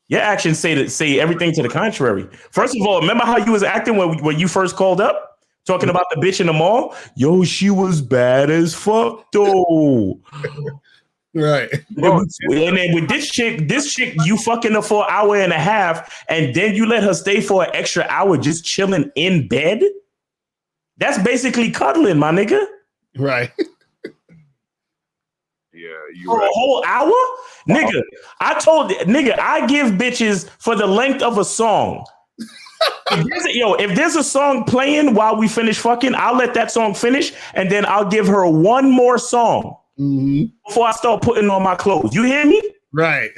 Your actions say everything to the contrary. First of all, remember how you was acting when you first called up, talking about the bitch in the mall? Yo, she was bad as fuck, though. Right. And then with this chick, you fucking her for an hour and a half, and then you let her stay for an extra hour just chilling in bed. That's basically cuddling, my nigga. Right. Yeah, you for right. A whole hour? Nigga, I give bitches for the length of a song. If there's a song playing while we finish fucking, I'll let that song finish, and then I'll give her one more song before I start putting on my clothes. You hear me? Right.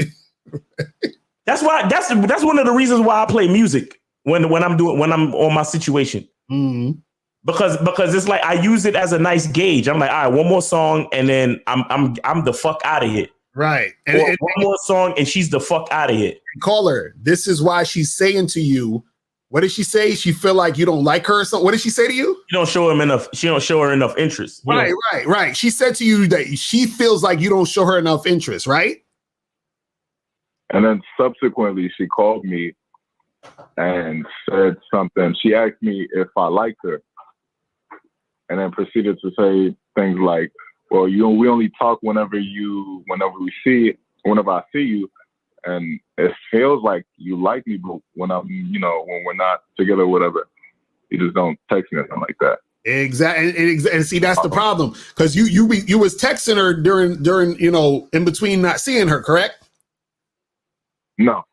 That's why. That's one of the reasons why I play music when I'm on my situation. Because it's like I use it as a nice gauge. I'm like, all right, one more song, and then I'm the fuck out of here. Right. And one more song, and she's the fuck out of here. Call her. This is why she's saying to you. What did she say? She feel like you don't like her or something? What did she say to you? She don't show her enough interest. Right. She said to you that she feels like you don't show her enough interest, right? And then subsequently, she called me and said something. She asked me if I liked her, and then proceeded to say things like, "Well, we only talk whenever I see you, and it feels like you like me, but when when we're not together, or whatever, you just don't text me or something like that." Exactly. And see, that's the problem, because you was texting her during in between not seeing her, correct? No.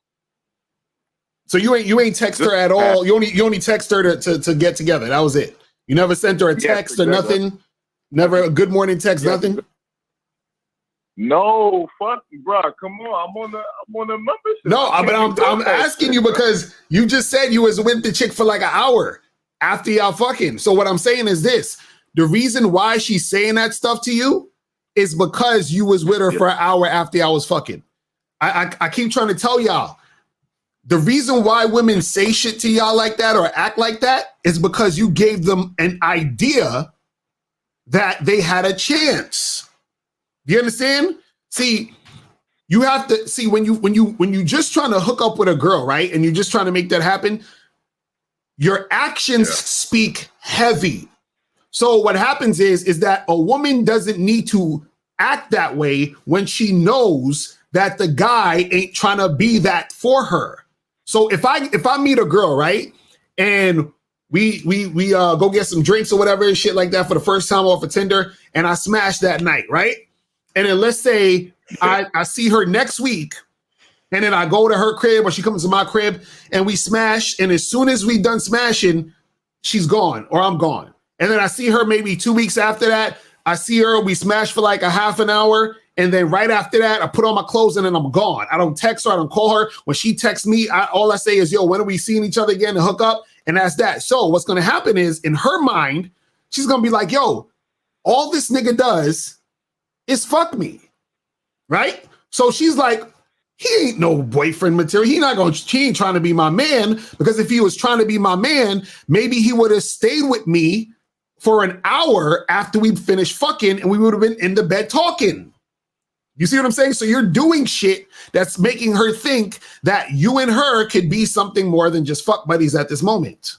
So you ain't text her at all. You only text her to get together. That was it. You never sent her a text or nothing. Never a good morning text, nothing. No, fuck, bro. Come on, I'm on the membership. No, but I'm asking you because you just said you was with the chick for like an hour after y'all fucking. So what I'm saying is this: the reason why she's saying that stuff to you is because you was with her for an hour after y'all was fucking. I keep trying to tell y'all, the reason why women say shit to y'all like that or act like that is because you gave them an idea that they had a chance. Do you understand? See, you have to see when you just trying to hook up with a girl, right? And you're just trying to make that happen, your actions speak heavy. So what happens is that a woman doesn't need to act that way when she knows that the guy ain't trying to be that for her. So if I meet a girl, right, and we go get some drinks or whatever and shit like that for the first time off of Tinder, and I smash that night, right? And then let's say I see her next week, and then I go to her crib or she comes to my crib and we smash, and as soon as we done smashing, she's gone or I'm gone. And then I see her maybe 2 weeks after that. I see her, we smash for like a half an hour. And then right after that, I put on my clothes and then I'm gone. I don't text her. I don't call her. When she texts me, all I say is, yo, when are we seeing each other again to hook up? And that's that. So what's going to happen is in her mind, she's going to be like, yo, all this nigga does is fuck me. Right? So she's like, he ain't no boyfriend material. He ain't trying to be my man, because if he was trying to be my man, maybe he would have stayed with me for an hour after we finished fucking and we would have been in the bed talking. You see what I'm saying? So you're doing shit that's making her think that you and her could be something more than just fuck buddies at this moment.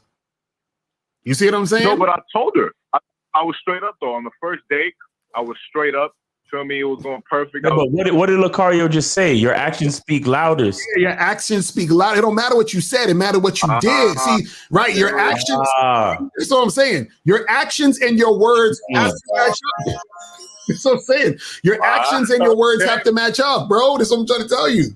You see what I'm saying? No, but I told her. I was straight up though. On the first date, I was straight up. Feel me? It was going perfect. No, but what did Locario just say? Your actions speak loudest. Yeah, your actions speak loud. It don't matter what you said. It matter what you did. See, right? Your actions. That's what I'm saying. Your actions and your words have to match up. That's what I'm saying. Your actions and your words have to match up, bro. That's what I'm trying to tell you.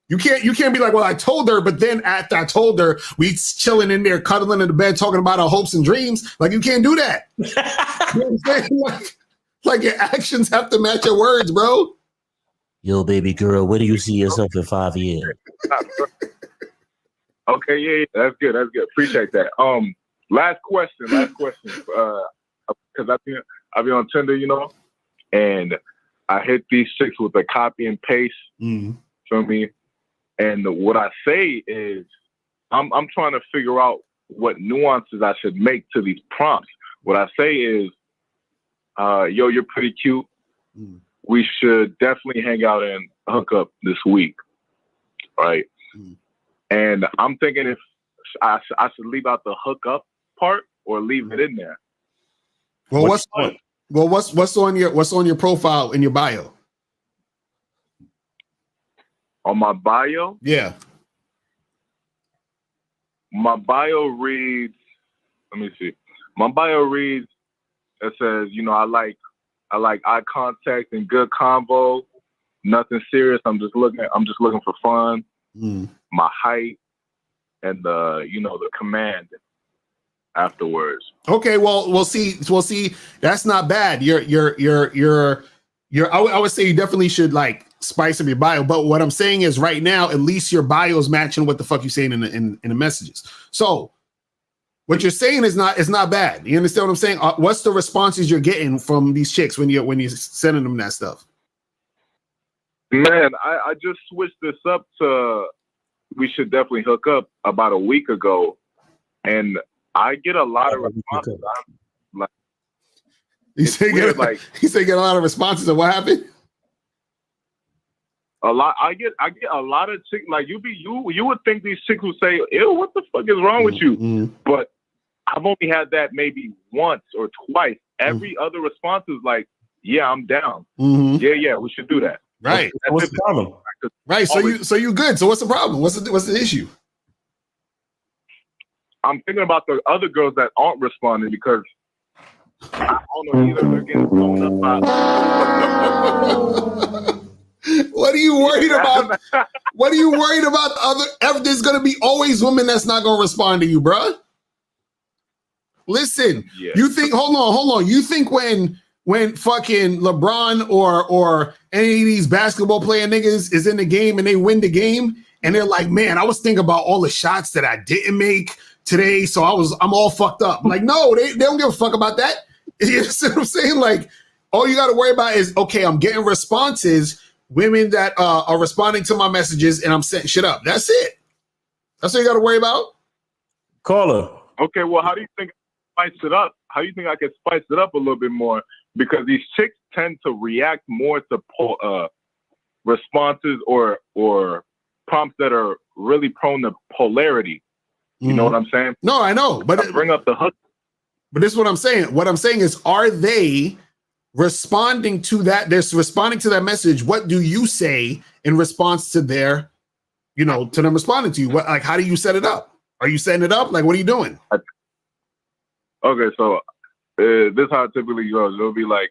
You can't be like, well, I told her, but then after I told her, we chilling in there, cuddling in the bed, talking about our hopes and dreams. Like, you can't do that. You know what I'm saying? Like your actions have to match your words, bro. Yo, baby girl, where do you see yourself in 5 years? Okay, yeah, that's good. That's good. Appreciate that. Last question. Because I be on Tinder, you know, and I hit these chicks with a copy and paste. Feel me? And what I say is, I'm trying to figure out what nuances I should make to these prompts. What I say is, yo, you're pretty cute. We should definitely hang out and hook up this week, right? And I'm thinking if I should leave out the hook up part or leave it in there. Well, what's on your profile in your bio? On my bio? Yeah. My bio reads, let me see. My bio reads, it says, you know, I like eye contact and good convo. Nothing serious. I'm just looking for fun. My height and the command afterwards. Okay, well, we'll see. That's not bad. I would say you definitely should like spice up your bio. But what I'm saying is, right now, at least your bio is matching what the fuck you're saying in the messages. So what you're saying is not bad. You understand what I'm saying? What's the responses you're getting from these chicks when you're sending them that stuff? Man, I just switched this up to we should definitely hook up about a week ago, and I get a lot of responses. You say get a lot of responses, and what happened? A lot. I get a lot of chicks. Like you would think these chicks would say, "Ew, what the fuck is wrong with you?" But I've only had that maybe once or twice. Every other response is like, "Yeah, I'm down. Yeah, we should do that." Right. What's the problem? Right. So you good. So what's the problem? What's the issue? I'm thinking about the other girls that aren't responding because I don't know either. They're getting blown up by. What are you worried about? What are you worried about? There's gonna be always women that's not gonna respond to you, bruh. Listen, you think? Hold on. You think when fucking LeBron or any of these basketball playing niggas is in the game and they win the game and they're like, man, I was thinking about all the shots that I didn't make today, so I'm all fucked up. Like, no, they don't give a fuck about that. You see what I'm saying? Like, all you got to worry about is, okay, I'm getting responses, women that are responding to my messages, and I'm setting shit up. That's it. That's what you got to worry about. Caller. Okay, well, how do you think I spice it up? How do you think I can spice it up a little bit more? Because these chicks tend to react more to responses or prompts that are really prone to polarity. You know what I'm saying? No, I know. But bring up the hook. But this is what I'm saying. What I'm saying is, are they responding to that, message, what do you say in response to their, to them responding to you? What, like, how do you set it up? Are you setting it up? Like, what are you doing? Okay, so this is how it typically goes. It'll be like,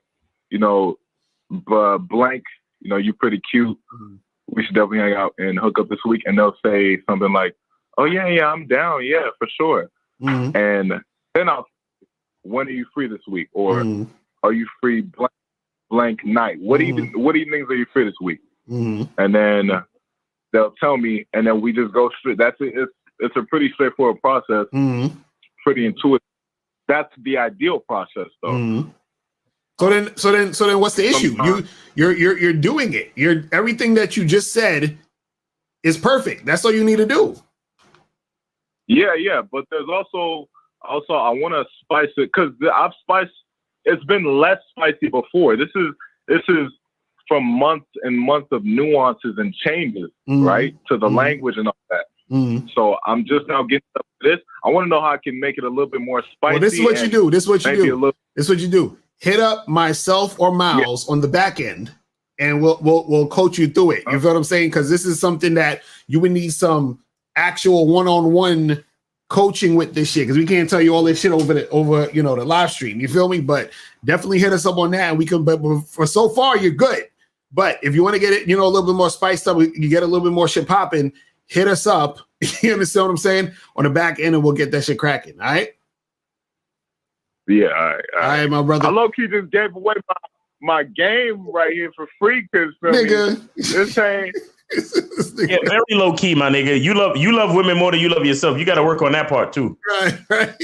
blank, you pretty cute. Mm-hmm. We should definitely hang out and hook up this week. And they'll say something like, oh, yeah, I'm down. Yeah, for sure. Mm-hmm. And then when are you free this week? Or are you free blank night? What do you think are you free this week? Mm-hmm. And then they'll tell me, and then we just go straight. That's it. It's a pretty straightforward process. Mm-hmm. Pretty intuitive. That's the ideal process, though. Mm-hmm. So then, what's the issue? You're doing it. Everything that you just said is perfect. That's all you need to do. Yeah. But there's also I want to spice it because I've spiced. It's been less spicy before. This is from months and months of nuances and changes, right, to the language and all that. Mm-hmm. So I'm just now getting up to this. I want to know how I can make it a little bit more spicy. Well, this is what you do. This is what you do. Hit up myself or Miles on the back end, and we'll coach you through it. You feel what I'm saying? Because this is something that you would need some actual one-on-one coaching with this shit. Because we can't tell you all this shit over the live stream. You feel me? But definitely hit us up on that, and we can. But for so far, you're good. But if you want to get it, a little bit more spiced up, you get a little bit more shit popping. Hit us up. You understand what I'm saying? On the back end, and we'll get that shit cracking. All right. Yeah, all right, my brother. I low-key just gave away my game right here for free because this ain't. Yeah, very low key, my nigga. You love women more than you love yourself. You got to work on that part too. Right.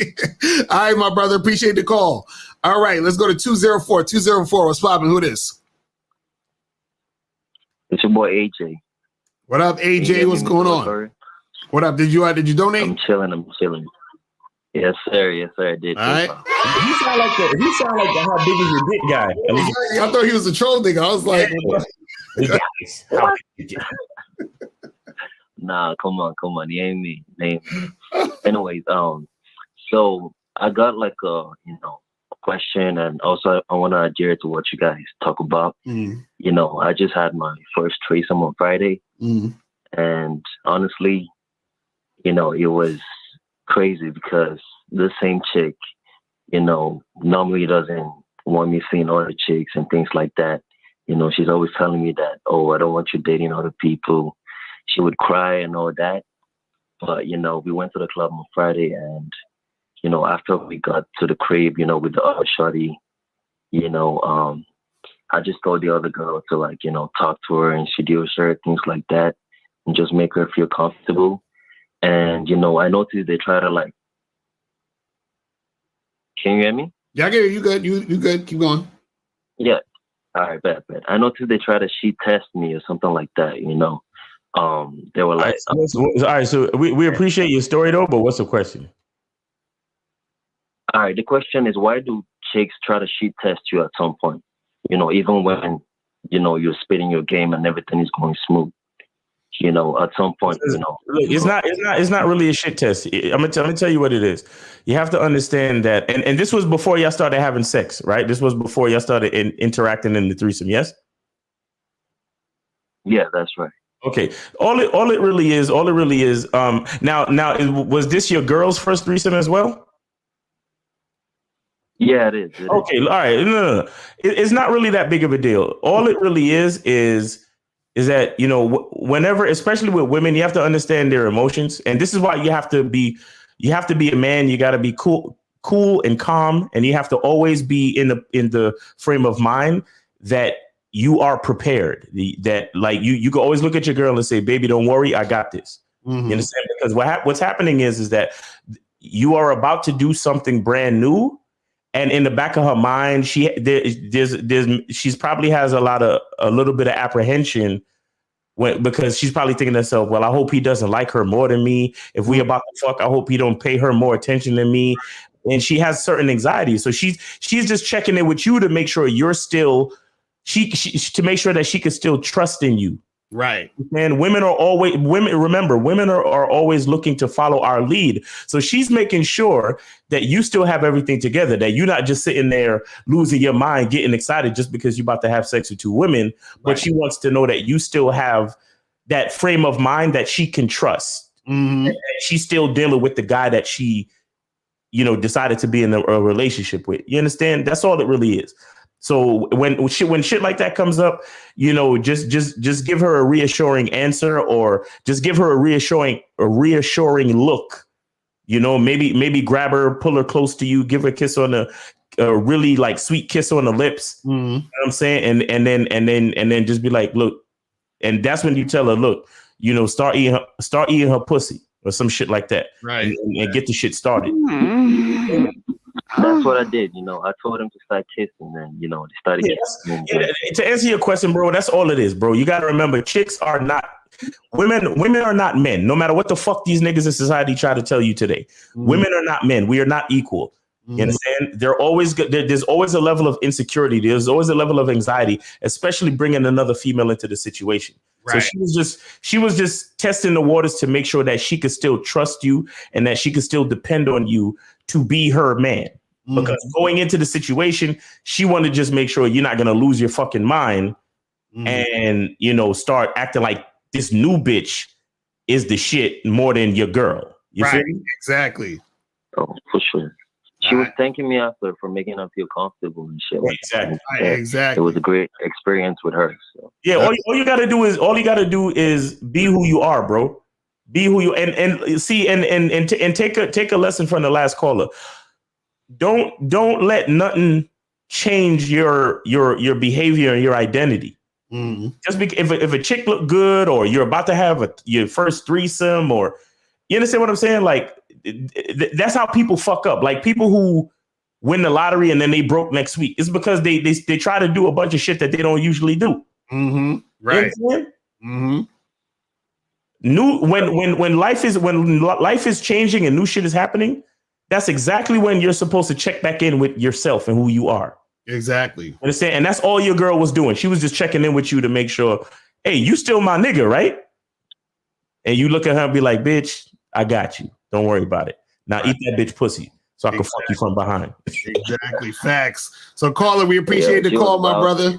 All right, my brother. Appreciate the call. All right, let's go to 204. 204. What's poppin'? Who this? It's your boy AJ. What up, AJ? What's going on? What up? Did you donate? I'm chilling. Yes, sir. I did. All right. He sound like the how big is your dick guy. I thought he was a troll nigga. I was like, nah, come on. He ain't me. Anyways, so I got like a question, and also I want to adhere to what you guys talk about. I just had my first threesome on Friday, and honestly, it was crazy because the same chick, normally doesn't want me seeing other chicks and things like that. She's always telling me that, oh, I don't want you dating other people. She would cry and all that. But, we went to the club on Friday, and, after we got to the crib, with the other shorty, I just told the other girl to talk to her and introduce her, things like that, and just make her feel comfortable. And, I noticed they try to can you hear me? Yeah, I get you. You good. You good. Keep going. Yeah. All right, bad. I noticed they try to sheet test me or something like that, They were like... All right, so we appreciate your story, though, but what's the question? All right, the question is, why do chicks try to sheet test you at some point? Even when, you're spitting your game and everything is going smooth. At some point, Look, it's not really a shit test. I'm gonna tell you what it is. You have to understand that, and this was before y'all started having sex, right? This was before y'all started interacting in the threesome, yes? Yeah, that's right. Okay. All it really is. Now, was this your girl's first threesome as well? Yeah, it is. Okay. All right. No. It's not really that big of a deal. All it really is that, whenever, especially with women, you have to understand their emotions. And this is why you have to be a man. You got to be cool and calm. And you have to always be in the frame of mind that you are prepared. That you can always look at your girl and say, baby, don't worry. I got this. Mm-hmm. You understand? Because what's happening is that you are about to do something brand new. And in the back of her mind, she's probably has a little bit of apprehension because she's probably thinking to herself, well, I hope he doesn't like her more than me. If we about to fuck, I hope he don't pay her more attention than me. And she has certain anxieties. So she's just checking in with you to make sure you're still, to make sure that she can still trust in you. Right. And women are always women are always looking to follow our lead. So she's making sure that you still have everything together, that you're not just sitting there losing your mind, getting excited just because you're about to have sex with two women. But she wants to know that you still have that frame of mind that she can trust. And she's still dealing with the guy that she, decided to be in a relationship with. You understand? That's all it really is. So when shit like that comes up, just give her a reassuring answer, or just give her a reassuring look. Maybe grab her, pull her close to you, give her a kiss on a really like sweet kiss on the lips. You know what I'm saying? And then just be like, look, and that's when you tell her, look, start eating her pussy or some shit like that. Right. And get the shit started. That's what I did. I told him to start kissing, and they started kissing. To answer your question, bro, that's all it is, bro. You got to remember, chicks are not women. Women are not men. No matter what the fuck these niggas in society try to tell you today, women are not men. We are not equal. You understand? They're always good. There's always a level of insecurity. There's always a level of anxiety, especially bringing another female into the situation. Right. So she was just testing the waters to make sure that she could still trust you and that she could still depend on you to be her man. Because going into the situation, she wanted to just make sure you're not going to lose your fucking mind and, start acting like this new bitch is the shit more than your girl. You feel me? Exactly. Oh, for sure. She was thanking me after for making her feel comfortable and shit. Exactly. Exactly. It was a great experience with her. So. Yeah. All you gotta do is be who you are, bro. Be who you and see and take a lesson from the last caller. Don't let nothing change your behavior and your identity. Just because if a chick look good, or you're about to have your first threesome, or you understand what I'm saying? Like that's how people fuck up. Like people who win the lottery and then they broke next week. It's because they try to do a bunch of shit that they don't usually do. Right. When life is changing and new shit is happening, that's exactly when you're supposed to check back in with yourself and who you are. Exactly. Understand? And that's all your girl was doing. She was just checking in with you to make sure, hey, you still my nigga, right? And you look at her and be like, bitch, I got you. Don't worry about it. Now eat that bitch pussy so I can fuck you from behind. Exactly. Facts. So caller, we appreciate the call, my brother.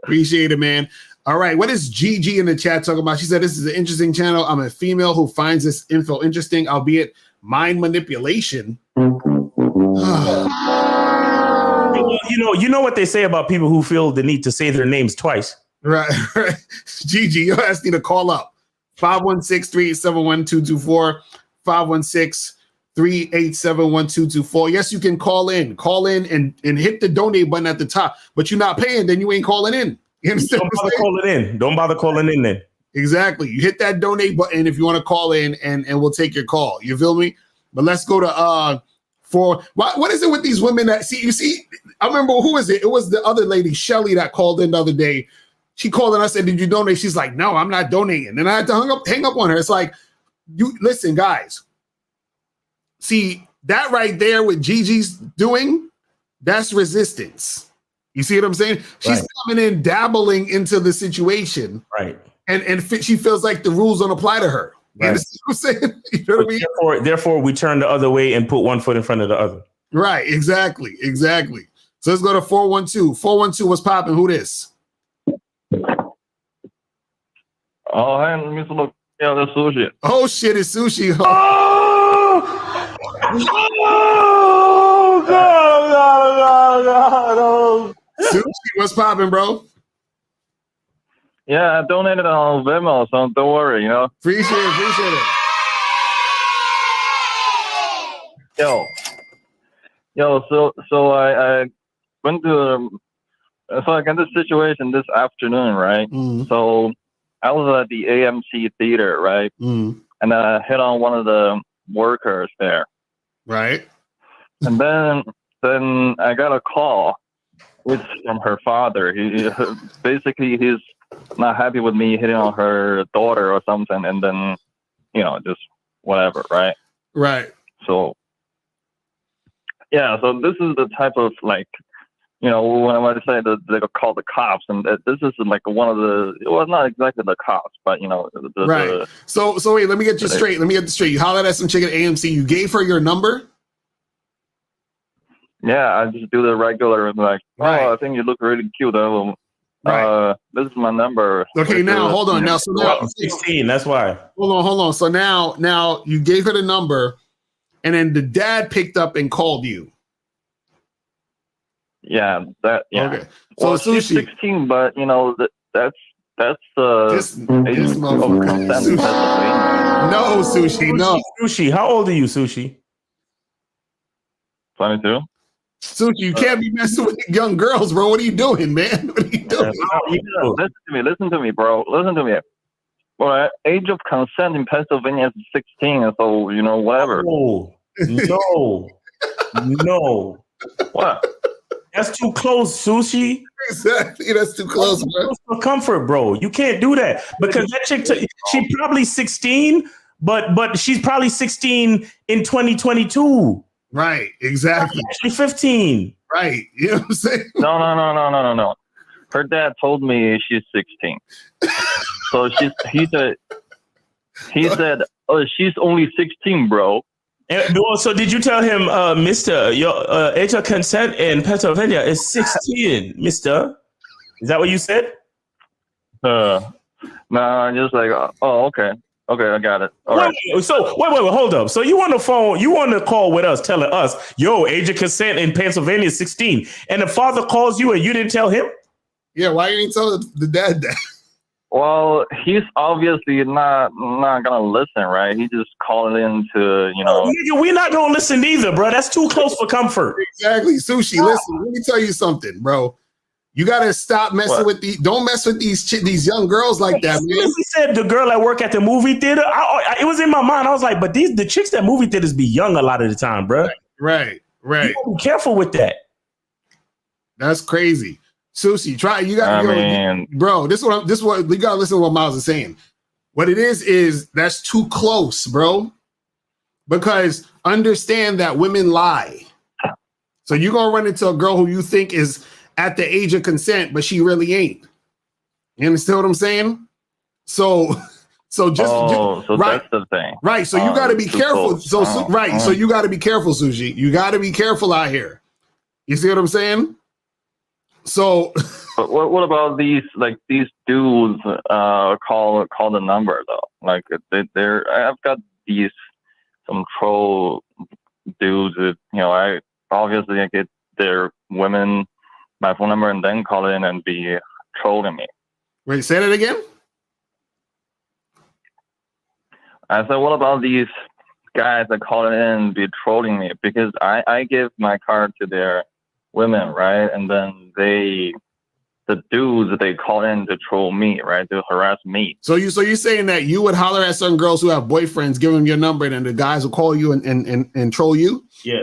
Appreciate it, man. All right. What is Gigi in the chat talking about? She said, this is an interesting channel. I'm a female who finds this info interesting, albeit mind manipulation. You know what they say about people who feel the need to say their names twice. Right. Gigi, your ass need to call up. 516-387-1224. 516-387-1224. Yes, you can call in and hit the donate button at the top, but you're not paying, then you ain't calling in. You understand? Don't bother calling in then. Exactly. You hit that donate button if you want to call in, and we'll take your call. You feel me? But let's go to what is it with these women that see, I remember, who is it? It was the other lady, Shelly, that called in the other day. She called and I said, did you donate? She's like, no, I'm not donating. And I had to hang up on her. It's like, you listen, guys. See, that right there with Gigi's doing, that's resistance. You see what I'm saying? She's coming in, dabbling into the situation. Right. And she feels like the rules don't apply to her. You understand what I'm saying? You know what I mean? Therefore, we turn the other way and put one foot in front of the other. Right. Exactly. So let's go to 412. 412, what's popping? Who this? Oh, hey, Mr. Locario, that's Sushi. Oh, shit, it's Sushi. Oh, God. Sushi, what's popping, bro? Yeah, I donated on Venmo, so don't worry, Appreciate it. Yo, so I went to, so I got this situation this afternoon, right? So I was at the AMC theater, right? And I hit on one of the workers there. Right. And then I got a call from her father. He's not happy with me hitting on her daughter or something, and then just whatever, right? Right. So yeah, so this is the type of when I say that they call the cops, and this is like one of the, well, not exactly the cops, but right. So wait, let me get this straight. You hollered at some chick at AMC. You gave her your number. Yeah, I just do the regular, like, right. I think you look really cute. Right. This is my number. Okay, now hold on. Now, so now 16. That's why. Hold on. So now you gave her the number, and then the dad picked up and called you. Yeah, that. Yeah. Okay. So she's 16, but that's this motherfucker. No, Sushi. No, Sushi. How old are you, Sushi? 22. Sushi, you can't be messing with young girls, bro. What are you doing, man? What are you doing? Listen to me, bro. Listen to me. Well, age of consent in Pennsylvania is 16, so whatever. No. What? That's too close, Sushi. Exactly, that's too close, bro. For comfort, bro. You can't do that because that chick, she probably 16, but she's probably 16 in 2022. Right, exactly. Actually 15. Right. You know what I'm saying? No. Her dad told me she's 16. So he said, "Oh, she's only 16, bro." So did you tell him, Mr., your age of consent in Pennsylvania is 16, Mr.? Is that what you said? No, I'm just like, oh, okay. Okay, I got it. All right. So wait, hold up. So you on the phone, you on the call with us telling us, yo, age of consent in Pennsylvania is 16. And the father calls you and you didn't tell him? Yeah, why you didn't tell the dad that? Well, he's obviously not gonna listen, right? He just called in to, Nigga, we're not gonna listen either, bro. That's too close for comfort. Exactly. Sushi, listen, let me tell you something, bro. You gotta stop messing with don't mess with these young girls like that, man. He said the girl at work at the movie theater. It was in my mind. I was like, but the chicks at movie theaters be young a lot of the time, bro. Right. You gotta be careful with that. That's crazy. Sushi, try. You got, bro. This is what you gotta listen to what Miles is saying. What it is that's too close, bro. Because understand that women lie. So you're gonna run into a girl who you think is at the age of consent, but she really ain't. You understand what I'm saying? So right. That's the thing. Right. So you got to be careful. Close. So you got to be careful, Sushi. You got to be careful out here. You see what I'm saying? So, but what about these dudes call the number though? Like I've got some troll dudes that I obviously get their women my phone number and then call in and be trolling me. Wait, say that again? I said, what about these guys that call in and be trolling me? Because I give my card to their women, right? And then the dudes, they call in to troll me, right? To harass me. So you're saying that you would holler at certain girls who have boyfriends, give them your number, and then the guys will call you and troll you? Yeah.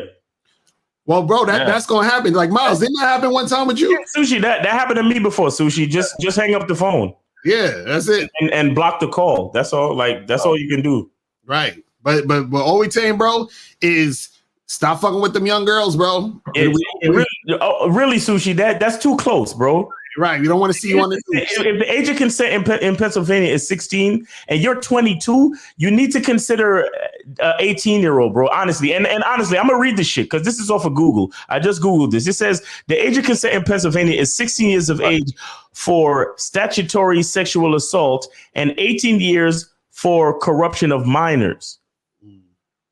Well, bro, that's gonna happen. Like Miles, didn't that happen one time with you? Yeah, Sushi, that happened to me before. Sushi, just hang up the phone. Yeah, that's it. And block the call. That's all. Like that's all you can do. Right. But all we saying, bro, is stop fucking with them young girls, bro. Really, Sushi, that's too close, bro. Right. We don't want to see you on the news. If the age of consent in Pennsylvania is 16 and you're 22, you need to consider 18-year-old, bro. Honestly. And honestly, I'm going to read this shit because this is off of Google. I just Googled this. It says the age of consent in Pennsylvania is 16 years of age for statutory sexual assault and 18 years for corruption of minors.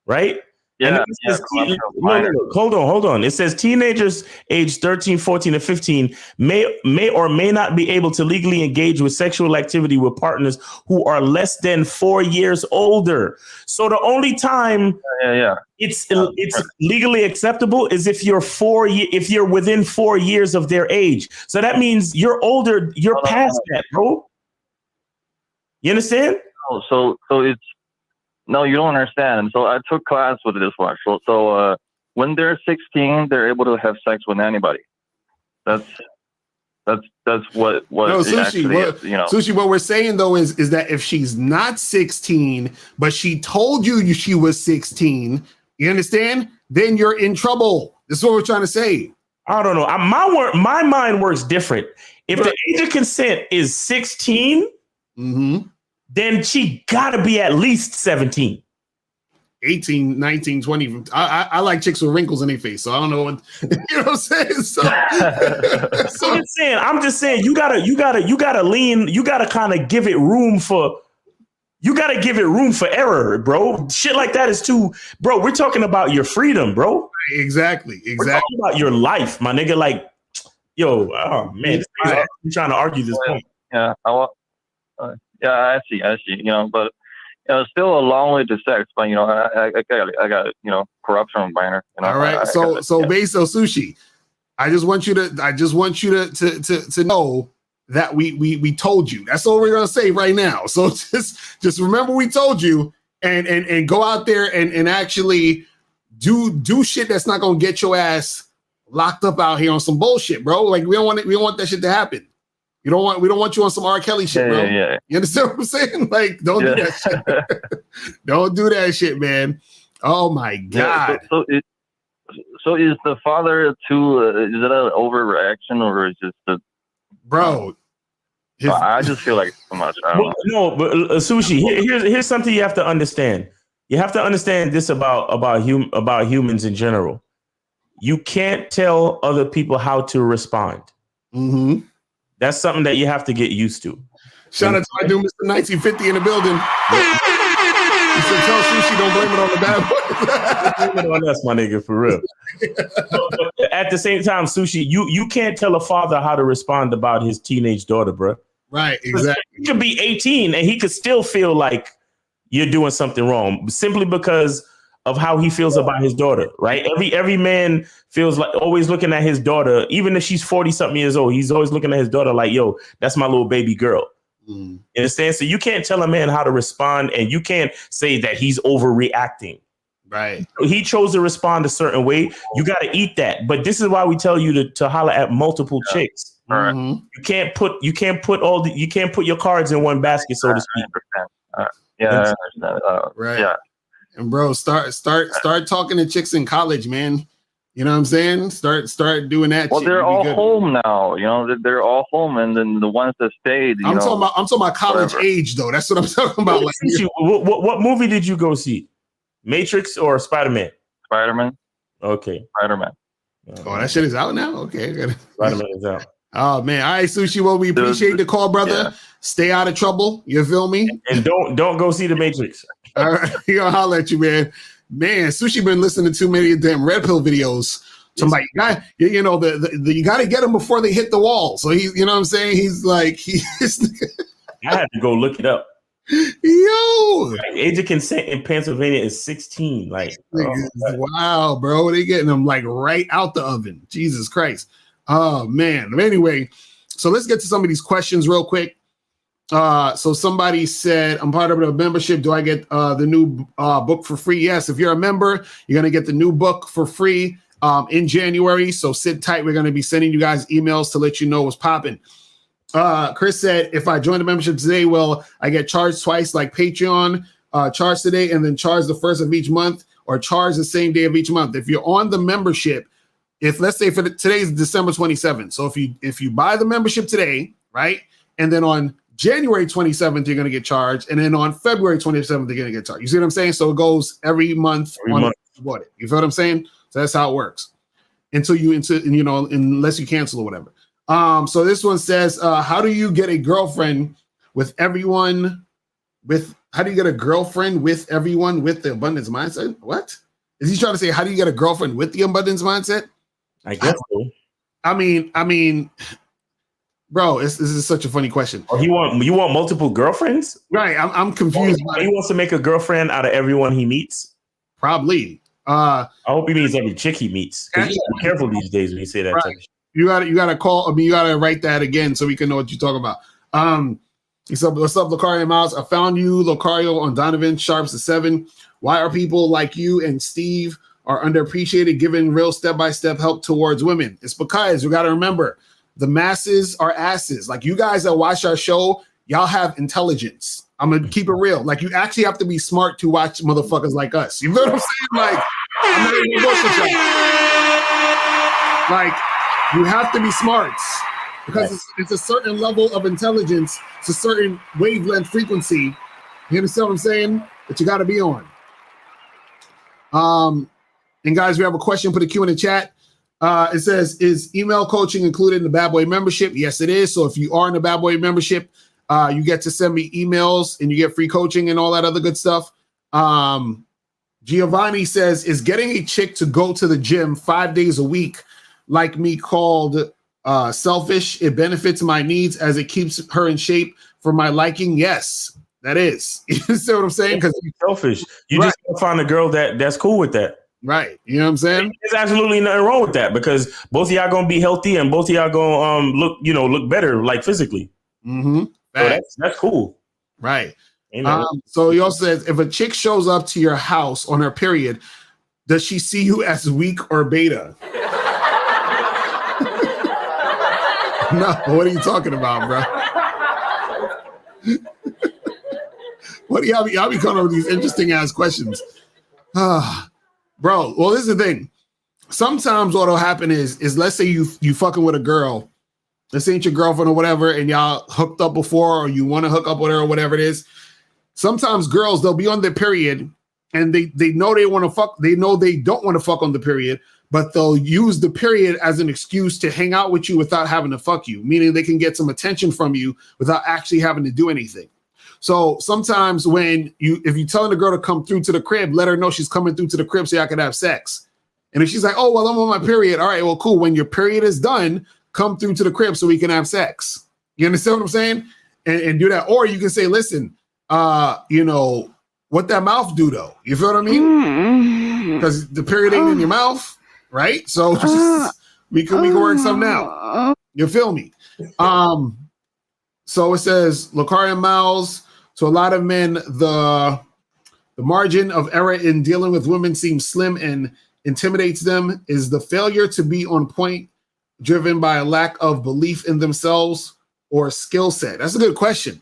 Right? Yeah, hold on. It says teenagers aged 13, 14, and 15 may or may not be able to legally engage with sexual activity with partners who are less than 4 years older. So the only time it's legally acceptable is if you're within 4 years of their age. So that means you're older, you're past that, bro. You understand? So it's no, you don't understand. So I took class with this one. So when they're 16, they're able to have sex with anybody. That's what no, Sushi, actually is, Sushi, what we're saying though is that if she's not 16, but she told you she was 16, you understand? Then you're in trouble. This is what we're trying to say. I don't know. My mind works different. If the age of consent is 16, then she gotta be at least 17. 18, 19, 20. I like chicks with wrinkles in their face, so I don't know what you know what I'm saying. So, I'm just saying you gotta lean, you gotta kind of give it room for error, bro. Shit like that is too, bro. We're talking about your freedom, bro. Exactly. We're talking about your life, my nigga. Like, yo, oh man, I'm trying to argue this point. Yeah, I see. You know, but it's still a long way to sex. But you know, I got you know, corruption minor. You know, all right. So Sushi, I just want you to know that we told you. That's all we're gonna say right now. So just remember we told you, and go out there and actually do shit that's not gonna get your ass locked up out here on some bullshit, bro. Like we don't want that shit to happen. We don't want you on some R. Kelly shit, bro. Yeah. You understand what I'm saying? Like, don't do that shit. Don't do that shit, man. Oh my God. Yeah, so is the father too? Is it an overreaction or is just the bro? I just feel like it's too much. I don't know. No, but Sushi, here's something you have to understand. You have to understand this about humans in general. You can't tell other people how to respond. That's something that you have to get used to. Shout out to my dude, Mr. 1950 in the building. You said tell Sushi don't blame it on the bad boy. Blame it on us, my nigga, for real. But at the same time, Sushi, you can't tell a father how to respond about his teenage daughter, bro. Right, exactly. He could be 18 and he could still feel like you're doing something wrong simply because of how he feels about his daughter, right? Every man feels like always looking at his daughter, even if she's 40 something years old, he's always looking at his daughter like, yo, that's my little baby girl. You understand? So you can't tell a man how to respond and you can't say that he's overreacting. Right. He chose to respond a certain way. You got to eat that. But this is why we tell you to holler at multiple chicks. You can't put your cards in one basket, so to speak. Yeah, I understand. Right. Yeah. And bro, start talking to chicks in college, man. You know what I'm saying? Start doing that. Well, they're all home now. You know, they're all home, and then the ones that stayed. I'm talking about college age, though. That's what I'm talking about. Like, what movie did you go see? Matrix or Spider-Man? Spider-Man. Okay. Spider-Man. Oh, that shit is out now. Okay. Spider-Man is out. Oh man. All right, Sushi. Well, we appreciate the call, brother. Yeah. Stay out of trouble. You feel me? And don't go see the Matrix. All right, I'll holler at you, man. Man, Sushi been listening to too many damn red pill videos. Somebody, you know, you got to get them before they hit the wall. So he's, you know what I'm saying? He's like, I had to go look it up. Yo, like, age of consent in Pennsylvania is 16. Like, wow, bro, they getting them like right out the oven. Jesus Christ. Oh man. Anyway, so let's get to some of these questions real quick. So somebody said, I'm part of the membership. Do I get the new book for free? Yes. If you're a member, you're going to get the new book for free in January. So sit tight. We're going to be sending you guys emails to let you know what's popping. Chris said, if I join the membership today, will I get charged twice like Patreon, charge today and then charge the first of each month, or charge the same day of each month? If you're on the membership, let's say today's December 27th. So if you buy the membership today, right? And then on January 27th, you're going to get charged. And then on February 27th, you're going to get charged. You see what I'm saying? So it goes every month. You bought it. You feel what I'm saying? So that's how it works until unless you cancel or whatever. So this one says, how do you get a girlfriend with everyone with the abundance mindset? What is he trying to say? How do you get a girlfriend with the abundance mindset? I guess so. I mean, bro, this is such a funny question. Oh, you want multiple girlfriends? Right. I'm confused. He wants to make a girlfriend out of everyone he meets? Probably. I hope he means every chick he meets. You gotta be careful these days when you say that. Right. Type of shit. You gotta call. You gotta write that again so we can know what you're talking about. He said, "What's up, Locario Miles? I found you, Locario, on Donovan Sharps at 7. Why are people like you and Steve are underappreciated, giving real step-by-step help towards women? It's because we gotta remember the masses are asses. Like you guys that watch our show, y'all have intelligence. I'm gonna keep it real. Like you actually have to be smart to watch motherfuckers like us. You know what I'm saying? Like I'm not even bullshit y'all. Like You have to be smart because it's a certain level of intelligence. It's a certain wavelength frequency. You understand what I'm saying? That you got to be on. And guys, we have a question. Put a Q in the chat. It says, is email coaching included in the Bad Boy membership? Yes, it is. So if you are in the Bad Boy membership, you get to send me emails and you get free coaching and all that other good stuff. Giovanni says, is getting a chick to go to the gym 5 days a week like me called selfish? It benefits my needs as it keeps her in shape for my liking. Yes, that is. You see what I'm saying? Because selfish. You just gotta find a girl that's cool with that. Right. You know what I'm saying? There's absolutely nothing wrong with that because both of y'all gonna be healthy and both of y'all gonna look better like physically. Mm-hmm. So that's cool. Right. So he also says, if a chick shows up to your house on her period, does she see you as weak or beta? No, what are you talking about, bro? What do y'all be coming up with these interesting ass questions? Bro, well, this is the thing. Sometimes what'll happen is let's say you fucking with a girl. This ain't your girlfriend or whatever, and y'all hooked up before, or you want to hook up with her or whatever it is. Sometimes girls, they'll be on their period and they know they want to fuck. They know they don't want to fuck on the period, but they'll use the period as an excuse to hang out with you without having to fuck you, meaning they can get some attention from you without actually having to do anything. So sometimes if you're telling the girl to come through to the crib, let her know she's coming through to the crib so y'all can have sex. And if she's like, oh, well, I'm on my period. All right, well, cool. When your period is done, come through to the crib so we can have sex. You understand what I'm saying? And do that. Or you can say, listen, what that mouth do though? You feel what I mean? Because the period ain't in your mouth, right? So we can work something out. You feel me? So it says Locario Miles. So a lot of men, the margin of error in dealing with women seems slim and intimidates them. Is the failure to be on point driven by a lack of belief in themselves or skill set? That's a good question.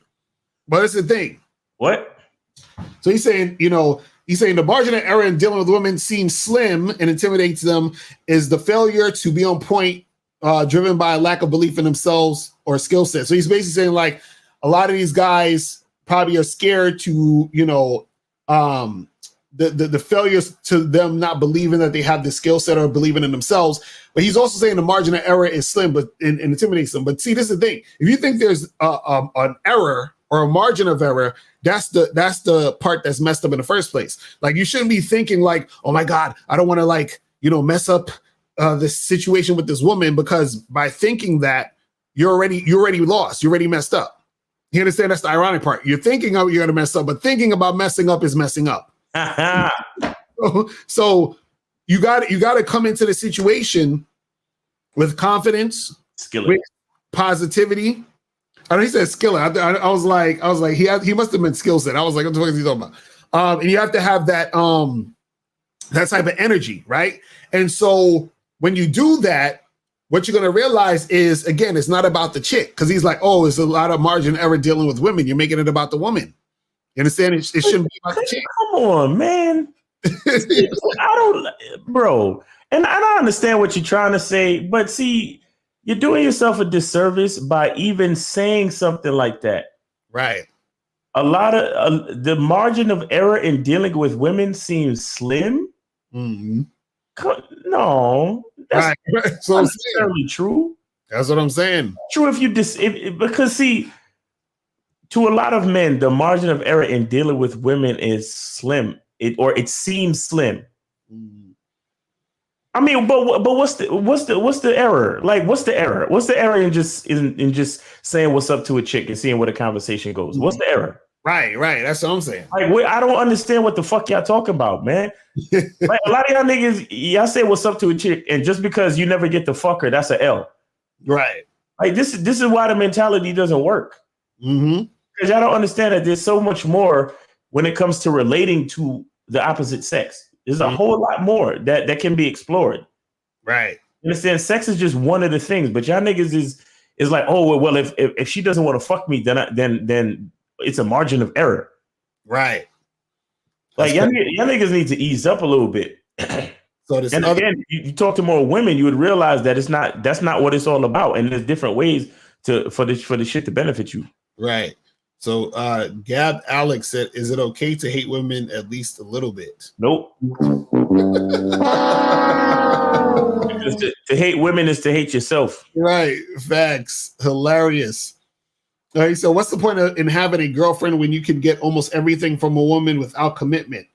But it's the thing. What? So he's saying the margin of error in dealing with women seems slim and intimidates them. Is the failure to be on point driven by a lack of belief in themselves or skill set? So he's basically saying like a lot of these guys probably are scared to, the failures to them not believing that they have the skill set or believing in themselves. But he's also saying the margin of error is slim, but and intimidates them. But see, this is the thing. If you think there's an error or a margin of error, that's the part that's messed up in the first place. Like you shouldn't be thinking like, oh my God, I don't want to mess up this situation with this woman, because by thinking that you're already lost, you're already messed up. You understand? That's the ironic part. You're thinking you're gonna mess up, but thinking about messing up is messing up. So you got to come into the situation with confidence, with positivity. I know he said skill. I was like he must have been skill set. I was like, what the fuck is he talking about? And you have to have that type of energy, right? And so when you do that, what you're going to realize is, again, it's not about the chick, because he's like, oh, it's a lot of margin error dealing with women. You're making it about the woman. You understand? It shouldn't be about the chick. Come on, man. Bro. And I don't understand what you're trying to say, but see, you're doing yourself a disservice by even saying something like that. Right. A lot of the margin of error in dealing with women seems slim. Mm-hmm. No, that's right. So not necessarily true. That's what I'm saying. True if you because see, to a lot of men, the margin of error in dealing with women is slim. It seems slim. Mm-hmm. I mean, but what's the error? Like, what's the error? What's the error in just saying what's up to a chick and seeing where the conversation goes? What's the error? Right. That's what I'm saying. Like, I don't understand what the fuck y'all talking about, man. Like, a lot of y'all niggas, y'all say what's up to a chick, and just because you never get to fuck her, that's an L. Right. Like, this is why the mentality doesn't work. Mm-hmm. Because y'all don't understand that there's so much more when it comes to relating to the opposite sex. There's a whole lot more that can be explored. Right. You understand? Sex is just one of the things, but y'all niggas is like, oh well, if she doesn't want to fuck me, then it's a margin of error. Right. Like y'all niggas need to ease up a little bit. So this and again, you talk to more women, you would realize that that's not what it's all about, and there's different ways for the shit to benefit you. Right. So Gab Alex said, "Is it okay to hate women at least a little bit?" Nope. Because to hate women is to hate yourself. Right. Facts. Hilarious. All right. So what's the point in having a girlfriend when you can get almost everything from a woman without commitment?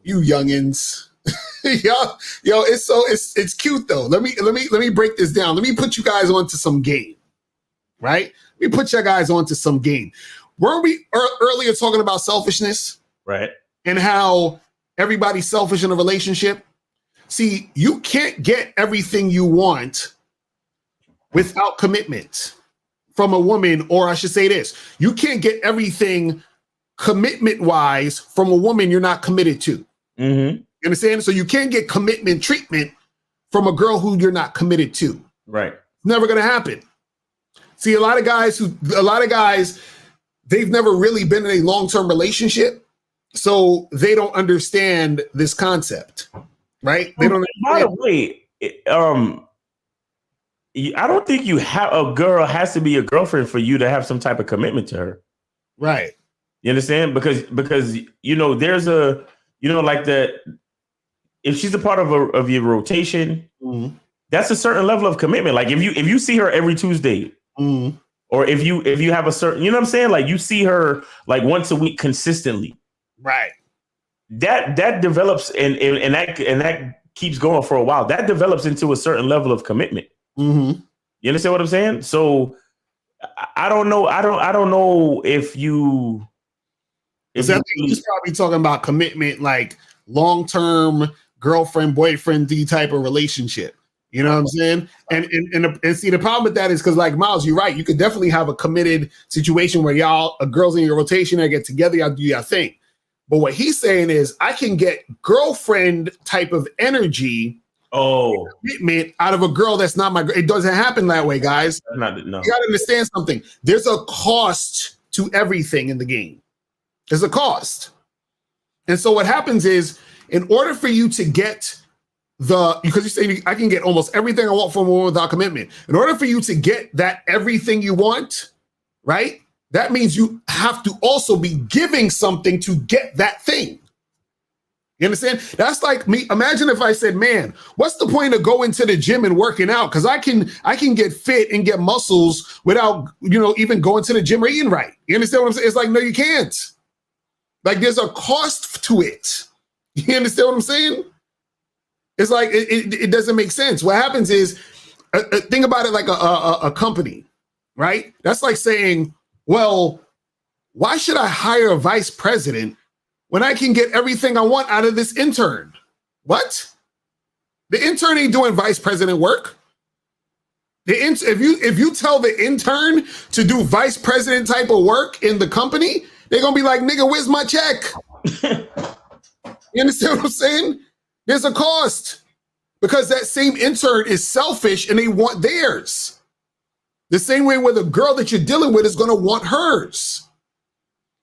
You youngins. yo, it's cute though. Let me break this down. Let me put you guys onto some game. Right? Let me put you guys onto some game. Weren't we earlier talking about selfishness? Right. And how everybody's selfish in a relationship? See, you can't get everything you want without commitment from a woman, or I should say this, you can't get everything commitment-wise from a woman you're not committed to. Mm-hmm. You understand? So you can't get commitment treatment from a girl who you're not committed to. Right. Never going to happen. See, a lot of guys, they've never really been in a long-term relationship, so they don't understand this concept, right? They don't. By the way, I don't think a girl has to be a girlfriend for you to have some type of commitment to her. Right. You understand? Because there's like that. If she's a part of your rotation, mm-hmm. that's a certain level of commitment. Like if you see her every Tuesday, mm-hmm. or if you have a certain, you know what I'm saying? Like you see her like once a week consistently. Right. That develops and that keeps going for a while. That develops into a certain level of commitment. Mm-hmm. You understand what I'm saying? So I don't know. I don't know if you. I think he's probably talking about commitment, like long-term girlfriend, boyfriend, type of relationship. You know what I'm saying? And see, the problem with that is because, like Miles, you're right. You could definitely have a committed situation where girls in your rotation, they get together, y'all do your thing. But what he's saying is, I can get girlfriend type of energy, commitment out of a girl that's not my. It doesn't happen that way, guys. No. You gotta understand something. There's a cost to everything in the game. There's a cost, and so what happens is, in order for you to get because you say I can get almost everything I want from a woman without commitment. In order for you to get that everything you want, right? That means you have to also be giving something to get that thing. You understand? That's like me. Imagine if I said, man, what's the point of going to the gym and working out? Because I can get fit and get muscles without, even going to the gym or eating right. You understand what I'm saying? It's like, no, you can't. Like there's a cost to it. You understand what I'm saying? It's like, it doesn't make sense. What happens is, think about it like a company, right? That's like saying, well, why should I hire a vice president when I can get everything I want out of this intern? What? The intern ain't doing vice president work. If you tell the intern to do vice president type of work in the company, they're gonna be like, nigga, where's my check? You understand what I'm saying? There's a cost because that same intern is selfish and they want theirs. The same way with a girl that you're dealing with is going to want hers.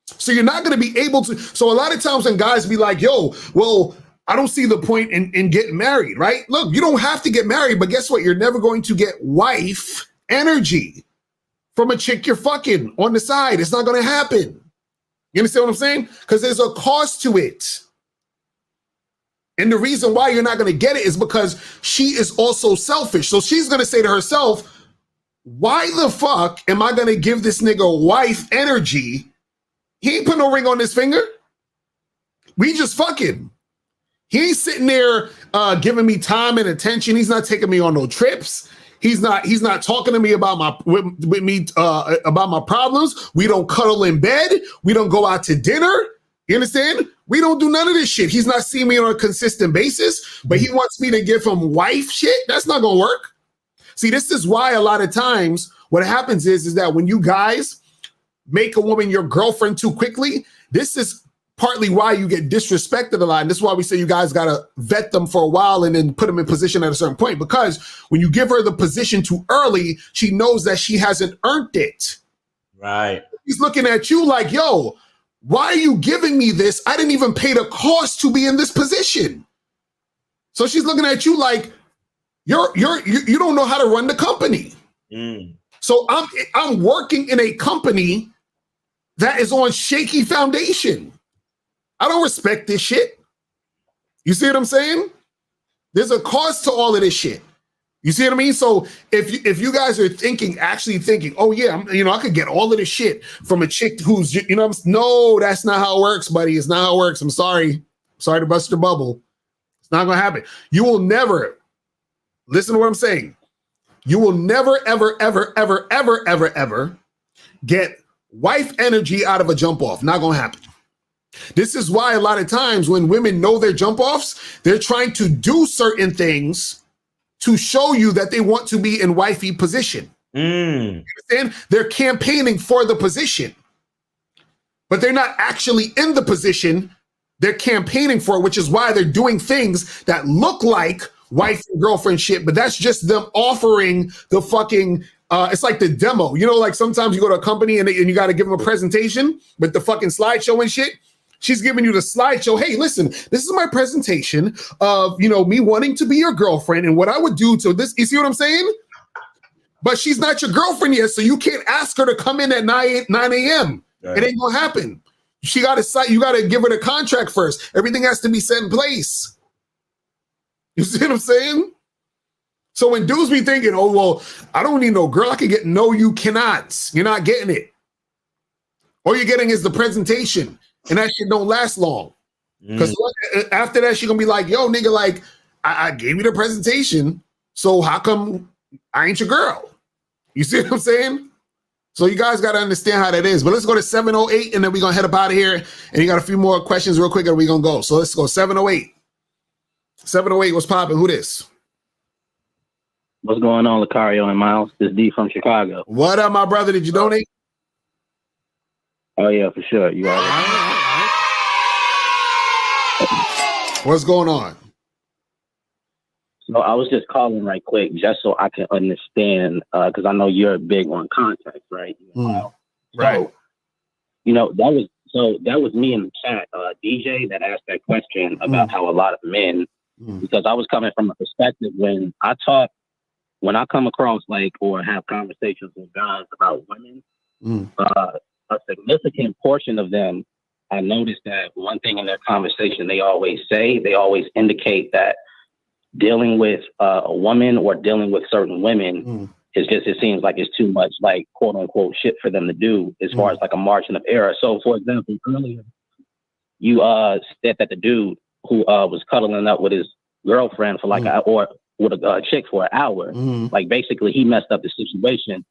So you're not going to be able to. So a lot of times when guys be like, yo, well, I don't see the point in getting married, right? Look, you don't have to get married, but guess what? You're never going to get wife energy from a chick you're fucking on the side. It's not going to happen. You understand what I'm saying? Because there's a cost to it. And the reason why you're not going to get it is because she is also selfish. So she's going to say to herself, why the fuck am I going to give this nigga wife energy? He ain't put no ring on his finger. We just fucking. He ain't sitting there giving me time and attention. He's not taking me on no trips. He's not talking to me about about my problems. We don't cuddle in bed. We don't go out to dinner. You understand? We don't do none of this shit. He's not seeing me on a consistent basis, but he wants me to give him wife shit. That's not going to work. See, this is why a lot of times what happens is that when you guys make a woman your girlfriend too quickly, this is partly why you get disrespected a lot. And this is why we say you guys got to vet them for a while and then put them in position at a certain point. Because when you give her the position too early, she knows that she hasn't earned it. Right. He's looking at you like, yo, why are you giving me this? I didn't even pay the cost to be in this position. So she's looking at you like you don't know how to run the company. So I'm working in a company that is on shaky foundation. I don't respect this shit. You see what I'm saying? There's a cost to all of this shit. You see what I mean? So if you guys are actually thinking, oh yeah, I could get all of this shit from a chick who's, no, that's not how it works, buddy. It's not how it works. I'm sorry to bust your bubble. It's not gonna happen. You will never, listen to what I'm saying. You will never, ever, ever, ever, ever, ever, ever get wife energy out of a jump off. Not gonna happen. This is why a lot of times when women know their jump offs, they're trying to do certain things to show you that they want to be in wifey position. You understand? They're campaigning for the position, but they're not actually in the position they're campaigning for, which is why they're doing things that look like wife and girlfriend shit, but that's just them offering the fucking, it's like the demo. Like sometimes you go to a company and you got to give them a presentation with the fucking slideshow and shit. She's giving you the slideshow. Hey, listen, this is my presentation of, me wanting to be your girlfriend and what I would do to this. You see what I'm saying? But she's not your girlfriend yet, so you can't ask her to come in at 9 a.m. Right. It ain't gonna happen. You got to give her the contract first. Everything has to be set in place. You see what I'm saying? So when dudes be thinking, oh, well, I don't need no girl, I can get, no, you cannot. You're not getting it. All you're getting is the presentation. And that shit don't last long. Because after that, she's going to be like, yo, nigga, like, I gave you the presentation, so how come I ain't your girl? You see what I'm saying? So you guys got to understand how that is. But let's go to 708, and then we're going to head up out of here. And you got a few more questions real quick, and we're going to go. So let's go 708. 708, what's popping? Who this? What's going on, Locario and Miles? This is D from Chicago. What up, my brother? Did you donate? Oh, yeah, for sure. You already. What's going on? So I was just calling right quick just so I can understand, because I know you're big on context, right? Right. That was me in the chat, DJ, that asked that question about how a lot of men, because I was coming from a perspective when I come across or have conversations with guys about women, a significant portion of them, I noticed that one thing in their conversation they always indicate that dealing with a woman or dealing with certain women it seems like it's too much quote unquote shit for them to do as far as a margin of error. So for example, earlier you said that the dude who was cuddling up with his girlfriend for or with a chick for an hour, basically he messed up the situation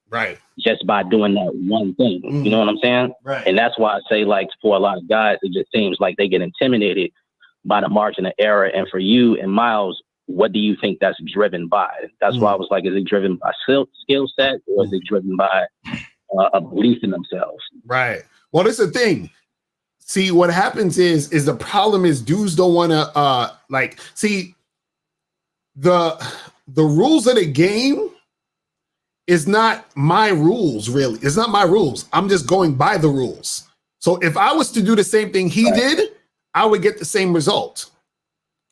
just by doing that one thing. You know what I'm saying? Right. And that's why I say for a lot of guys, it just seems like they get intimidated by the margin of error. And for you and Miles, what do you think that's driven by? That's why I was is it driven by skill set or is it driven by a belief in themselves? Right. Well, that's the thing. See, what happens is the problem is dudes don't want to see the rules of the game is not my rules, really. It's not my rules. I'm just going by the rules. So if I was to do the same thing he did, I would get the same result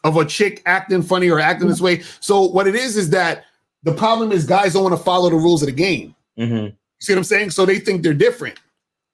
of a chick acting funny or acting this way. So what it is that the problem is guys don't want to follow the rules of the game. You see what I'm saying? So they think they're different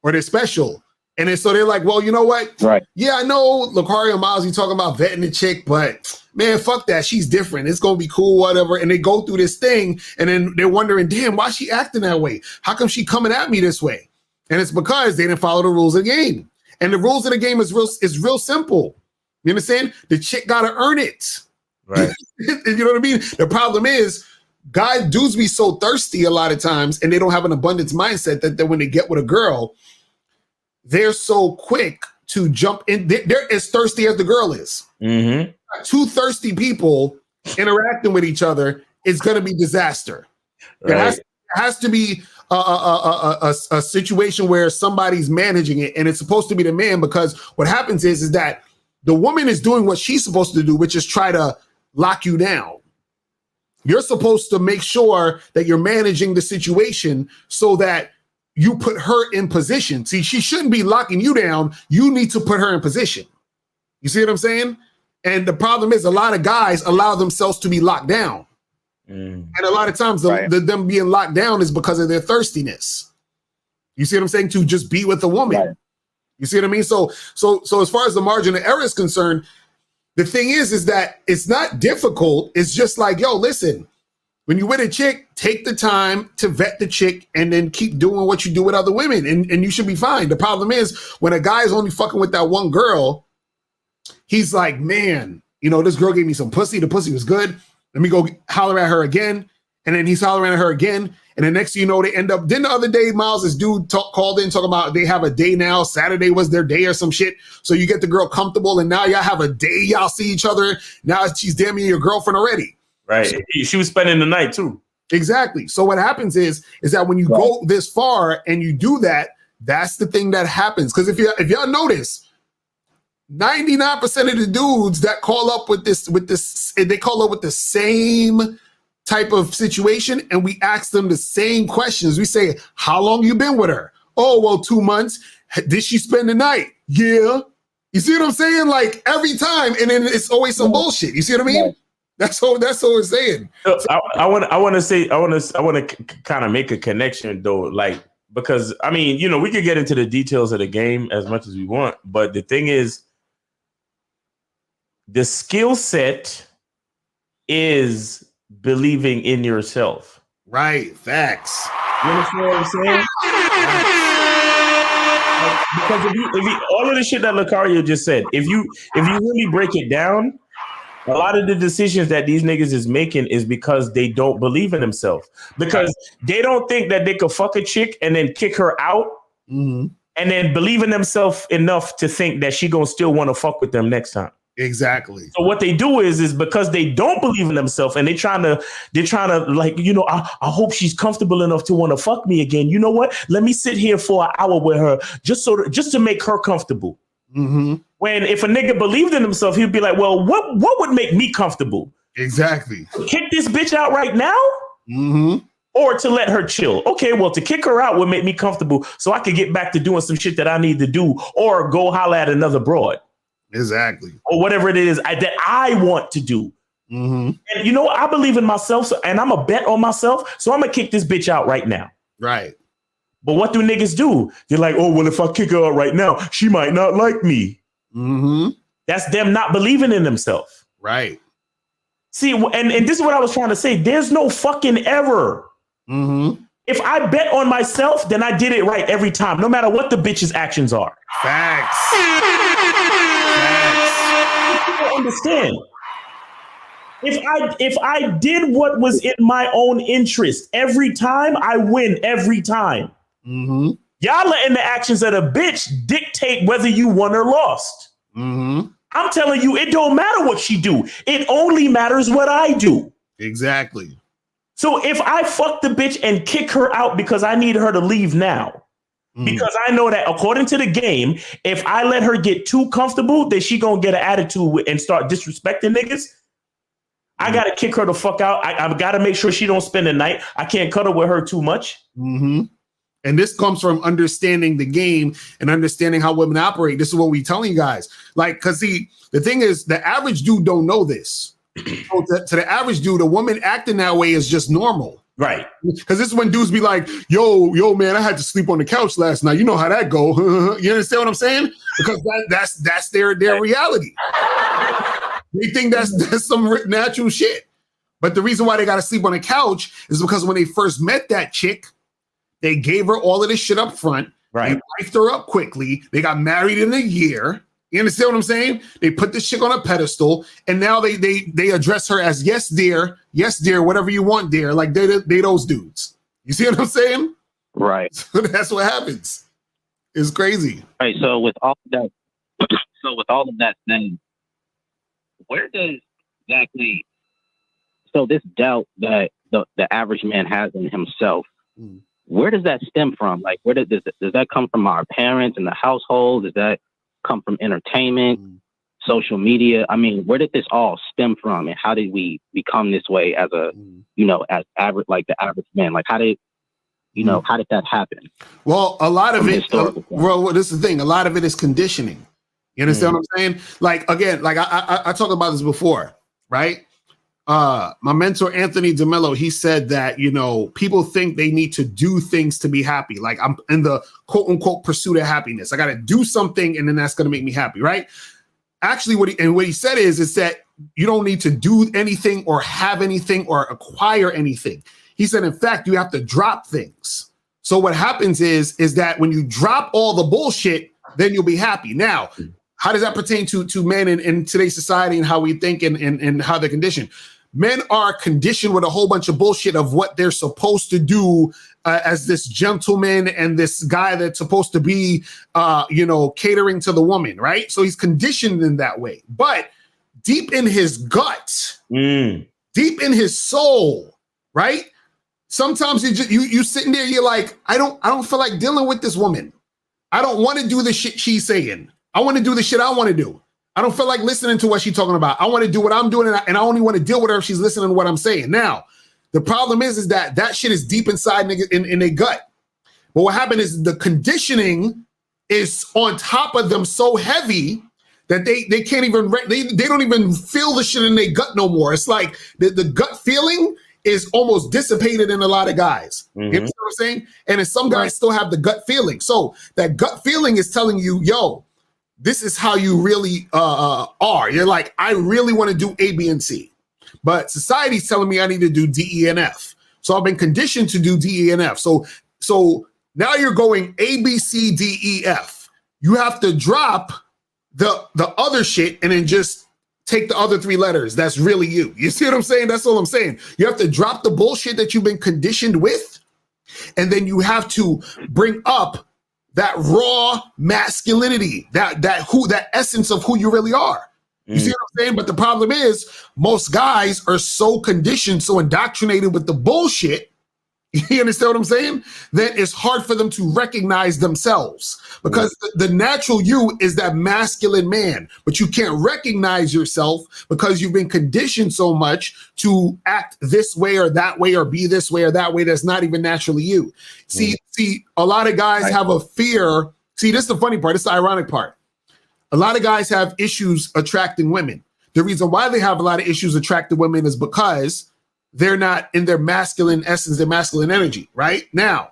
or they're special. And then so they're like, well, you know what? Right. Yeah, I know Locario Miles, you talking about vetting the chick, but man, fuck that. She's different. It's going to be cool, whatever. And they go through this thing and then they're wondering, damn, why is she acting that way? How come she coming at me this way? And it's because they didn't follow the rules of the game. And the rules of the game is real simple. You understand? The chick got to earn it. Right. You know what I mean? The problem is dudes be so thirsty a lot of times and they don't have an abundance mindset that when they get with a girl, they're so quick to jump in. They're as thirsty as the girl is. Two thirsty people interacting with each other is going to be disaster. Right. It has to be a situation where somebody's managing it, and it's supposed to be the man, because what happens is that the woman is doing what she's supposed to do, which is try to lock you down. You're supposed to make sure that you're managing the situation so that you put her in position. See, she shouldn't be locking you down. You need to put her in position. You see what I'm saying? And the problem is a lot of guys allow themselves to be locked down. And a lot of times them being locked down is because of their thirstiness. You see what I'm saying? To just be with a woman. Right. You see what I mean? So as far as the margin of error is concerned, the thing is that it's not difficult. It's just like, yo, listen, when you with a chick, take the time to vet the chick and then keep doing what you do with other women. And you should be fine. The problem is when a guy is only fucking with that one girl, he's like, man, this girl gave me some pussy. The pussy was good. Let me go holler at her again. And then he's hollering at her again. And then next thing you know, they end up. Then the other day, Miles, this dude called in talking about they have a day now. Saturday was their day or some shit. So you get the girl comfortable and now y'all have a day. Y'all see each other. Now she's damn near your girlfriend already. Right. So, she was spending the night too. Exactly. So what happens is that when you go this far and you do that, that's the thing that happens. Because if y'all notice, 99% of the dudes that call up with this, they call up with the same type of situation, and we ask them the same questions. We say, how long you been with her? Oh, well, 2 months. Did she spend the night? Yeah. You see what I'm saying? Like every time, and then it's always some bullshit. You see what I mean? That's all we're saying. So, I want to kind of make a connection though, like, because I mean, we could get into the details of the game as much as we want, but the thing is, the skill set is believing in yourself. Right. Facts. You understand what I'm saying? Because if you all of the shit that Locario just said, if you really break it down, a lot of the decisions that these niggas is making is because they don't believe in themselves. Because they don't think that they could fuck a chick and then kick her out and then believe in themselves enough to think that she gonna still want to fuck with them next time. Exactly. So what they do is because they don't believe in themselves and they're trying to like, I hope she's comfortable enough to want to fuck me again. You know what? Let me sit here for an hour with her just to make her comfortable. When if a nigga believed in himself, he'd be like, well, what would make me comfortable? Exactly. Kick this bitch out right now? Or to let her chill. Okay, well, to kick her out would make me comfortable so I could get back to doing some shit that I need to do or go holler at another broad. Exactly. Or whatever it is that I want to do. And I believe in myself and I'm a bet on myself. So I'm going to kick this bitch out right now. Right. But what do niggas do? They're like, oh, well, if I kick her out right now, she might not like me. That's them not believing in themselves. Right. See, and this is what I was trying to say. There's no fucking error. If I bet on myself, then I did it right every time, no matter what the bitch's actions are. Facts. Understand? If I did what was in my own interest every time, I win every time. Y'all letting the actions of the bitch dictate whether you won or lost. I'm telling you, it don't matter what she do. It only matters what I do. Exactly. So if I fuck the bitch and kick her out because I need her to leave now, because I know that according to the game, if I let her get too comfortable, then she gonna get an attitude and start disrespecting niggas. I gotta kick her the fuck out. I gotta make sure she don't spend the night. I can't cuddle with her too much. And this comes from understanding the game and understanding how women operate. This is what we telling you guys. Like, because the thing is, the average dude don't know this. So to the average dude, a woman acting that way is just normal. Right. Because this is when dudes be like, yo, man, I had to sleep on the couch last night. You know how that go. You understand what I'm saying? Because that's their reality. They think that's some natural shit. But the reason why they got to sleep on the couch is because when they first met that chick, they gave her all of this shit up front. Right. They wifed her up quickly. They got married in a year. You understand what I'm saying? They put this chick on a pedestal, and now they address her as yes, dear, whatever you want, dear. Like they those dudes. You see what I'm saying? Right. So that's what happens. It's crazy. Right. So with all of that then, where does exactly this doubt that the average man has in himself, where does that stem from? Like, where does that come from? Our parents in the household? Does that come from entertainment, social media? I mean, where did this all stem from, and how did we become this way as as average, like the average man? Like, how did You know, how did that happen? Well, a lot of it, well, this is the thing. A lot of it is conditioning. You understand what I'm saying? Like, again, like I talked about this before, right? My mentor, Anthony DeMello, he said that, you know, people think they need to do things to be happy. Like, I'm in the quote unquote pursuit of happiness. I got to do something and then that's going to make me happy, right? Actually, what he said is that you don't need to do anything or have anything or acquire anything. He said, in fact, you have to drop things. So what happens is that when you drop all the bullshit, then you'll be happy. Now, how does that pertain to men in today's society and how we think and how they're conditioned? Men are conditioned with a whole bunch of bullshit of what they're supposed to do as this gentleman and this guy that's supposed to be, catering to the woman, right? So he's conditioned in that way. But deep in his gut, deep in his soul, right? Sometimes you sitting there, you're like, I don't feel like dealing with this woman. I don't want to do the shit she's saying. I want to do the shit I want to do. I don't feel like listening to what she's talking about. I want to do what I'm doing, and I only want to deal with her if she's listening to what I'm saying. Now, the problem is that shit is deep inside in their gut. But what happened is the conditioning is on top of them so heavy that they can't even, they don't even feel the shit in their gut no more. It's like the gut feeling is almost dissipated in a lot of guys. You know what I'm saying? And some guys still have the gut feeling. So that gut feeling is telling you, yo, this is how you really are. You're like, I really want to do A, B, and C. But society's telling me I need to do D, E, and F. So I've been conditioned to do D, E, and F. So now you're going A, B, C, D, E, F. You have to drop the other shit and then just take the other three letters. That's really you. You see what I'm saying? That's all I'm saying. You have to drop the bullshit that you've been conditioned with, and then you have to bring up that raw masculinity, that essence of who you really are. You see what I'm saying? But the problem is most guys are so conditioned, so indoctrinated with the bullshit. You understand what I'm saying? That it's hard for them to recognize themselves, because the natural you is that masculine man, but you can't recognize yourself because you've been conditioned so much to act this way or that way or be this way or that way. That's not even naturally you. See, a lot of guys have a fear. See, this is the funny part. This is the ironic part. A lot of guys have issues attracting women. The reason why they have a lot of issues attracting women is because they're not in their masculine essence, their masculine energy, right? Now,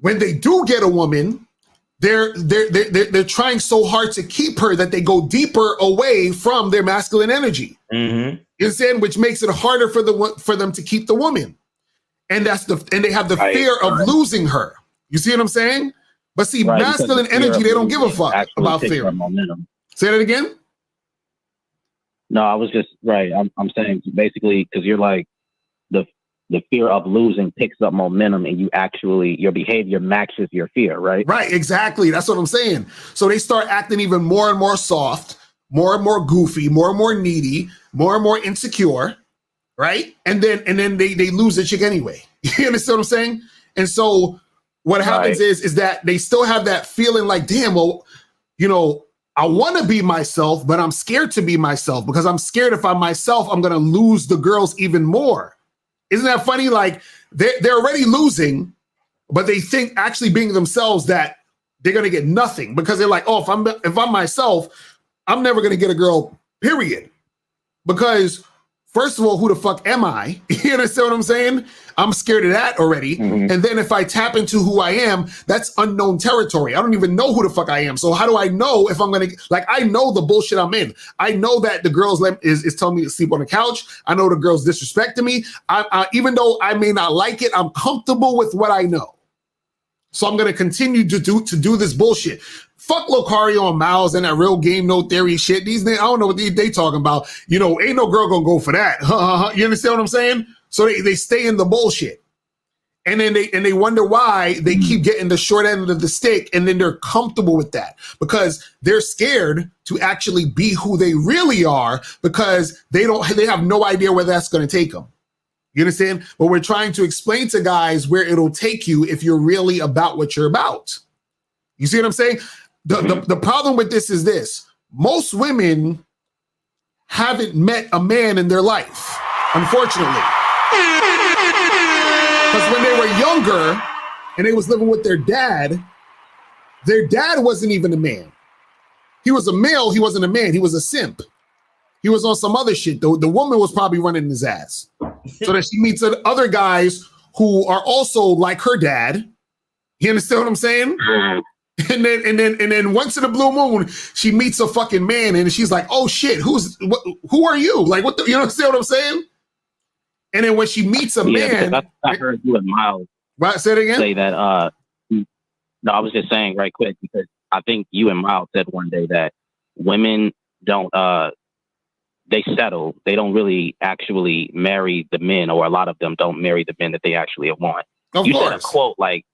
when they do get a woman, they're trying so hard to keep her that they go deeper away from their masculine energy. You understand? Which makes it harder for them to keep the woman. And they have the fear of losing her. You see what I'm saying? But see, masculine energy, they don't give a fuck about fear. Say that again? No, I was just I'm saying basically because you're like the fear of losing picks up momentum, and your behavior matches your fear, right? Right, exactly. That's what I'm saying. So they start acting even more and more soft, more and more goofy, more and more needy, more and more insecure, right? And then they lose the chick anyway. You understand what I'm saying? And so what happens is that they still have that feeling like, damn, well, you know, I want to be myself, but I'm scared to be myself because I'm scared if I'm myself, I'm going to lose the girls even more. Isn't that funny? Like they're already losing, but they think actually being themselves that they're going to get nothing because they're like, oh, if I'm myself, I'm never going to get a girl, period. Because first of all, who the fuck am I? You understand what I'm saying? I'm scared of that already. And then if I tap into who I am, that's unknown territory. I don't even know who the fuck I am. So how do I know if I'm going to, like, I know the bullshit I'm in. I know that the girls is telling me to sleep on the couch. I know the girls disrespecting me. Even though I may not like it, I'm comfortable with what I know. So I'm going to continue to do this bullshit. Fuck Locario and Miles and that real game, no theory shit. I don't know what they talking about. You know, ain't no girl gonna go for that. You understand what I'm saying? So they stay in the bullshit. And then they wonder why they keep getting the short end of the stick, and then they're comfortable with that because they're scared to actually be who they really are because they have no idea where that's gonna take them. You understand? But we're trying to explain to guys where it'll take you if you're really about what you're about. You see what I'm saying? The problem with this is this. Most women haven't met a man in their life, unfortunately. Because when they were younger and they was living with their dad wasn't even a man. He was a male, he wasn't a man, he was a simp. He was on some other shit. The woman was probably running his ass. So that she meets other guys who are also like her dad. You understand what I'm saying? And then once in a blue moon, she meets a fucking man and she's like, oh shit, who are you? Like, what the, you understand what I'm saying? And then when she meets a man. I heard you and Miles. Right, say it again? Say that, no, I was just saying right quick, because I think you and Miles said one day that women don't, they settle. They don't really actually marry the men, or a lot of them don't marry the men that they actually want. Of you course. said a quote like,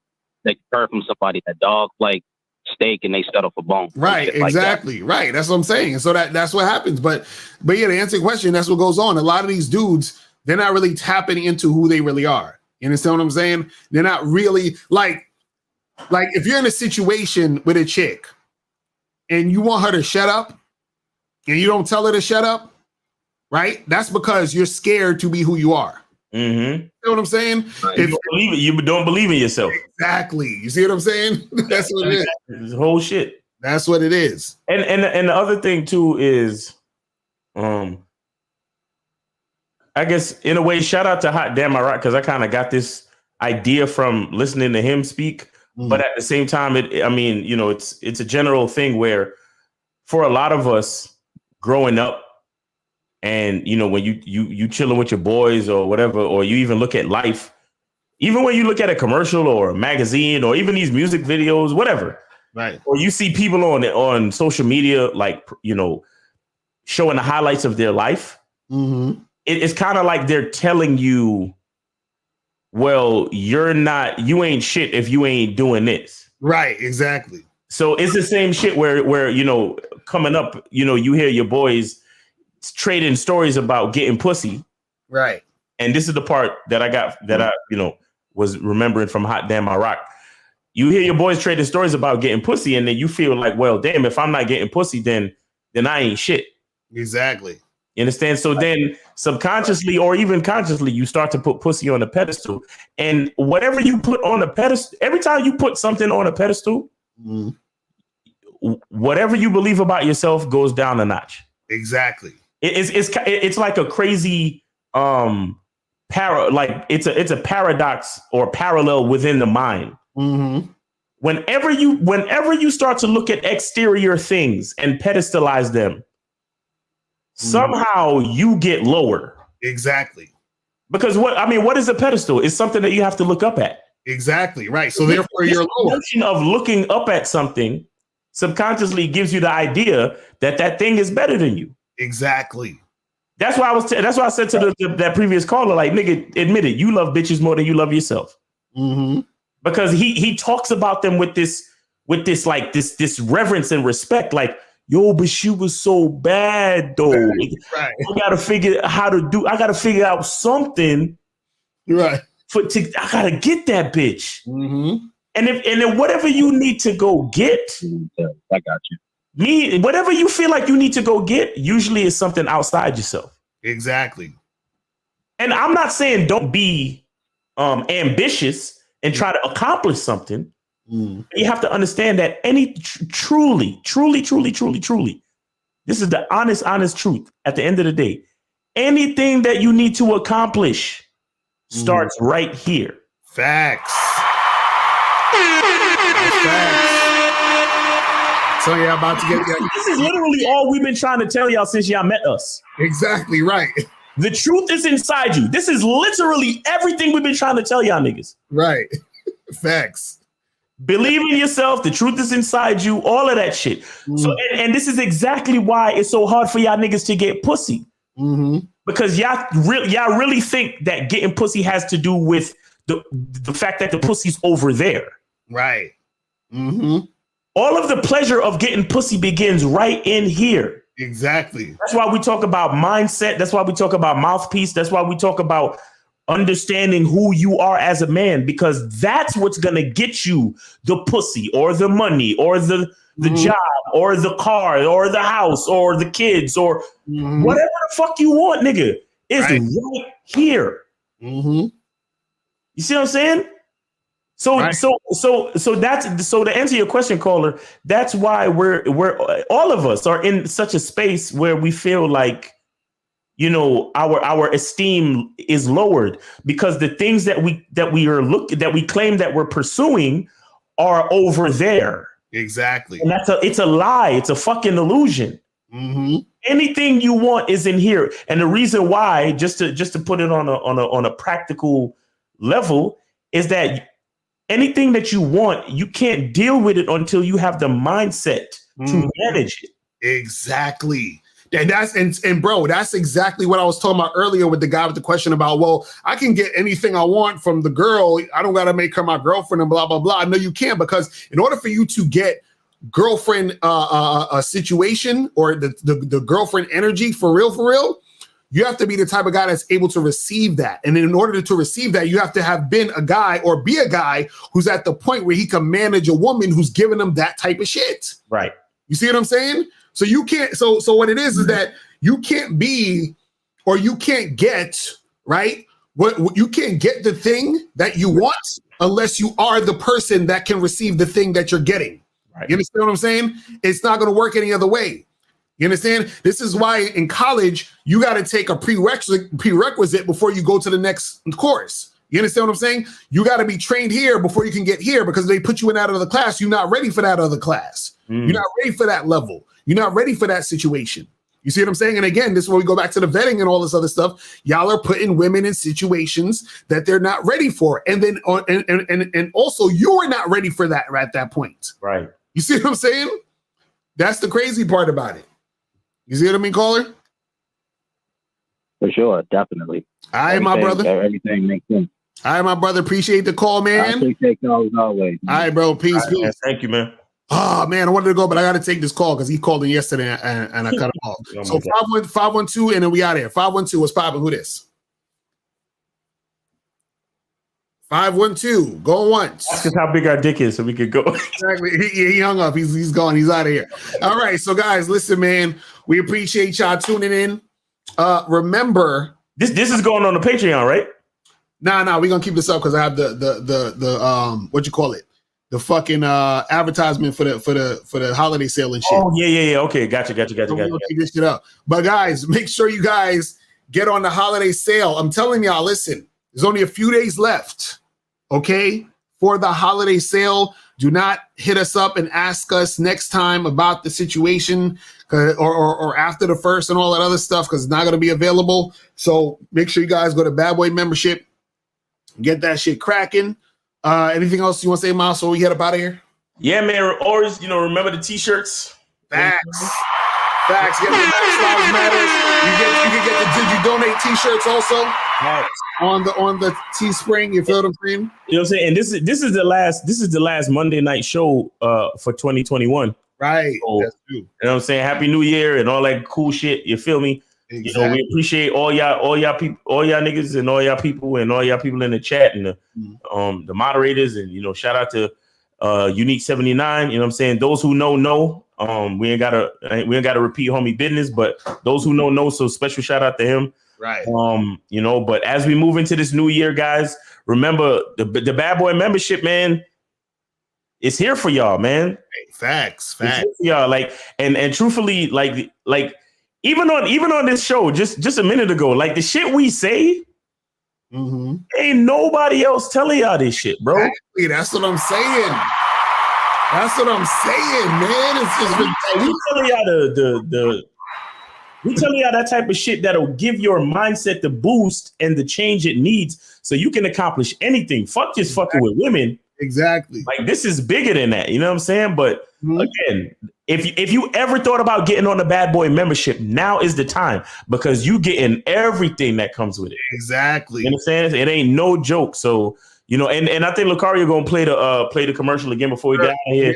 they heard from somebody that dogs like steak and they settle for bone. Right, exactly. Like right. That's what I'm saying. So that's what happens. But yeah, to answer your question, that's what goes on. A lot of these dudes, they're not really tapping into who they really are. You understand what I'm saying? They're not really like if you're in a situation with a chick and you want her to shut up and you don't tell her to shut up, right? That's because you're scared to be who you are. Mm-hmm. You know what I'm saying? Right. You don't believe in yourself. Exactly. You see what I'm saying? That's what it is. This whole shit. That's what it is. And the other thing too is, I guess in a way, shout out to Hot Damn Iraq, because I kind of got this idea from listening to him speak. Mm-hmm. But at the same time, it's a general thing where for a lot of us growing up, and when you chilling with your boys or whatever, or you even look at life, even when you look at a commercial or a magazine or even these music videos, whatever, right? Or you see people on social media, like showing the highlights of their life. Mm-hmm. It's kind of like they're telling you, well, you ain't shit if you ain't doing this. Right, exactly. So it's the same shit where coming up, you hear your boys trading stories about getting pussy. Right. And this is the part that I got that I was remembering from Hot Damn Iraq. You hear your boys trading stories about getting pussy, and then you feel like, well, damn, if I'm not getting pussy, then I ain't shit. Exactly. You understand? So then subconsciously or even consciously, you start to put pussy on a pedestal. And whatever you put on a pedestal, every time you put something on a pedestal, whatever you believe about yourself goes down a notch. Exactly. It's like a crazy it's a paradox or parallel within the mind. Mm-hmm. Whenever you start to look at exterior things and pedestalize them, somehow you get lower. Exactly. Because what is a pedestal? It's something that you have to look up at. Exactly. Right. So therefore you're lower. The notion of looking up at something subconsciously gives you the idea that thing is better than you. Exactly. That's why I said to that previous caller, like, nigga, admit it, you love bitches more than you love yourself. Mm-hmm. Because he talks about them with this reverence and respect, like, yo, but she was so bad though. Right. I gotta figure out something. Right. I gotta get that bitch. Mm-hmm. And then whatever you need to go get, I got you. Whatever you feel like you need to go get, usually is something outside yourself. Exactly. And I'm not saying don't be ambitious and try to accomplish something. You have to understand that any truly, this is the honest truth. At the end of the day, anything that you need to accomplish starts right here. Facts. Facts. So you're about to get This is literally all we've been trying to tell y'all since y'all met us. Exactly right. The truth is inside you. This is literally everything we've been trying to tell y'all niggas. Right. Facts. Believe in yourself. The truth is inside you. All of that shit. So, and this is exactly why it's so hard for y'all niggas to get pussy. Because y'all really think that getting pussy has to do with the fact that the pussy's over there. Right. All of the pleasure of getting pussy begins right in here. Exactly. That's why we talk about mindset. That's why we talk about mouthpiece. That's why we talk about understanding who you are as a man, because that's what's going to get you the pussy or the money or the job or the car or the house or the kids or whatever the fuck you want, nigga. It's right here. Mm-hmm. You see what I'm saying? So right. so to answer your question, caller, that's why we're all of us are in such a space where we feel like, you know, our esteem is lowered because the things that we claim that we're pursuing are over there. Exactly. And it's a lie. It's a fucking illusion. Mm-hmm. Anything you want is in here. And the reason why, just to put it on a practical level, is that anything that you want, you can't deal with it until you have the mindset to manage it. Exactly. And bro, that's exactly what I was talking about earlier with the guy with the question about, well, I can get anything I want from the girl. I don't got to make her my girlfriend and blah, blah, blah. No, you can't, because in order for you to get girlfriend a situation or the girlfriend energy for real, you have to be the type of guy that's able to receive that. And in order to receive that, you have to have been a guy or be a guy who's at the point where he can manage a woman who's giving him that type of shit. Right. You see what I'm saying? So you can't, so what it is that you can't be, or you can't get, right? What you can't get the thing that you want unless you are the person that can receive the thing that you're getting. Right. You understand what I'm saying? It's not going to work any other way. You understand? This is why in college, you got to take a prerequisite before you go to the next course. You understand what I'm saying? You got to be trained here before you can get here, because they put you in that other class. You're not ready for that other class. You're not ready for that level. You're not ready for that situation. You see what I'm saying? And again, this is where we go back to the vetting and all this other stuff. Y'all are putting women in situations that they're not ready for. And then and also you are not ready for that at that point. Right. You see what I'm saying? That's the crazy part about it. You see what I mean, caller? For sure, definitely. All right, my brother. Everything makes sense. All right, my brother. Appreciate the call, man. I appreciate calls always. All right, bro. Peace, peace. Man. Thank you, man. Oh, man, I wanted to go, but I got to take this call because he called in yesterday and I cut him off. So 512, and then we out of here. 512, what's popping? Who this? 512, go once. That's just how big our dick is, so we could go. Exactly. He hung up. He's gone. He's out of here. All right. So, guys, listen, man. We appreciate y'all tuning in. Remember, this is going on the Patreon, right? Nah. We're gonna keep this up because I have the what you call it? The fucking advertisement for the holiday sale and shit. Oh, yeah. Okay, gotcha. Keep this shit up. But guys, make sure you guys get on the holiday sale. I'm telling y'all, listen, there's only a few days left. Okay, for the holiday sale. Do not hit us up and ask us next time about the situation or after the first and all that other stuff, because it's not going to be available. So make sure you guys go to Bad Boy Membership, get that shit cracking. Anything else you want to say, Miles, before we get up out of here? Yeah, man. Always, remember the t-shirts. Facts. Get the Black Lives Matter. You can get the Did You Donate t-shirts also. Right. On the Teespring, you feel what I'm saying? You know what I'm saying? And this is the last Monday night show for 2021. Right. So, that's true. You know what I'm saying? Happy New Year and all that cool shit. You feel me? Exactly. We appreciate all y'all people, all y'all niggas and all y'all people and all y'all people in the chat and the moderators, and shout out to Unique 79. You know what I'm saying? Those who know. We ain't gotta repeat homie business, but those who know. So special shout out to him. Right. But as we move into this new year, guys, remember the Bad Boy membership, man. It's here for y'all, man. Facts. It's here for y'all, like, and truthfully, like even on this show, just a minute ago, like the shit we say, ain't nobody else telling y'all this shit, bro. Exactly. That's what I'm saying. Man. It's just we telling y'all we telling y'all that type of shit that'll give your mindset the boost and the change it needs so you can accomplish anything. Fuck just fucking with women. Exactly. Like, this is bigger than that. You know what I'm saying? But again, if you ever thought about getting on the Bad Boy membership, now is the time, because you getting everything that comes with it. Exactly. You understand? It ain't no joke. So, and I think Locario gonna play the commercial again before we get out of here.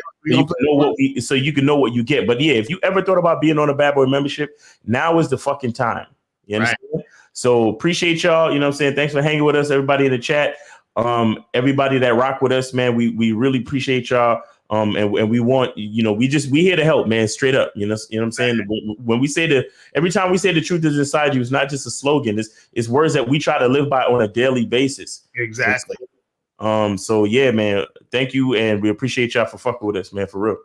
So you can know what you get. But yeah, if you ever thought about being on a Bad Boy membership, now is the fucking time. You understand? Right. So appreciate y'all. You know what I'm saying? Thanks for hanging with us, everybody in the chat. Everybody that rock with us, man, we really appreciate y'all. And we want, we here to help, man, straight up. You know what I'm saying? When we say every time we say the truth is inside you, it's not just a slogan. It's words that we try to live by on a daily basis. Exactly. So yeah, man, thank you. And we appreciate y'all for fucking with us, man, for real.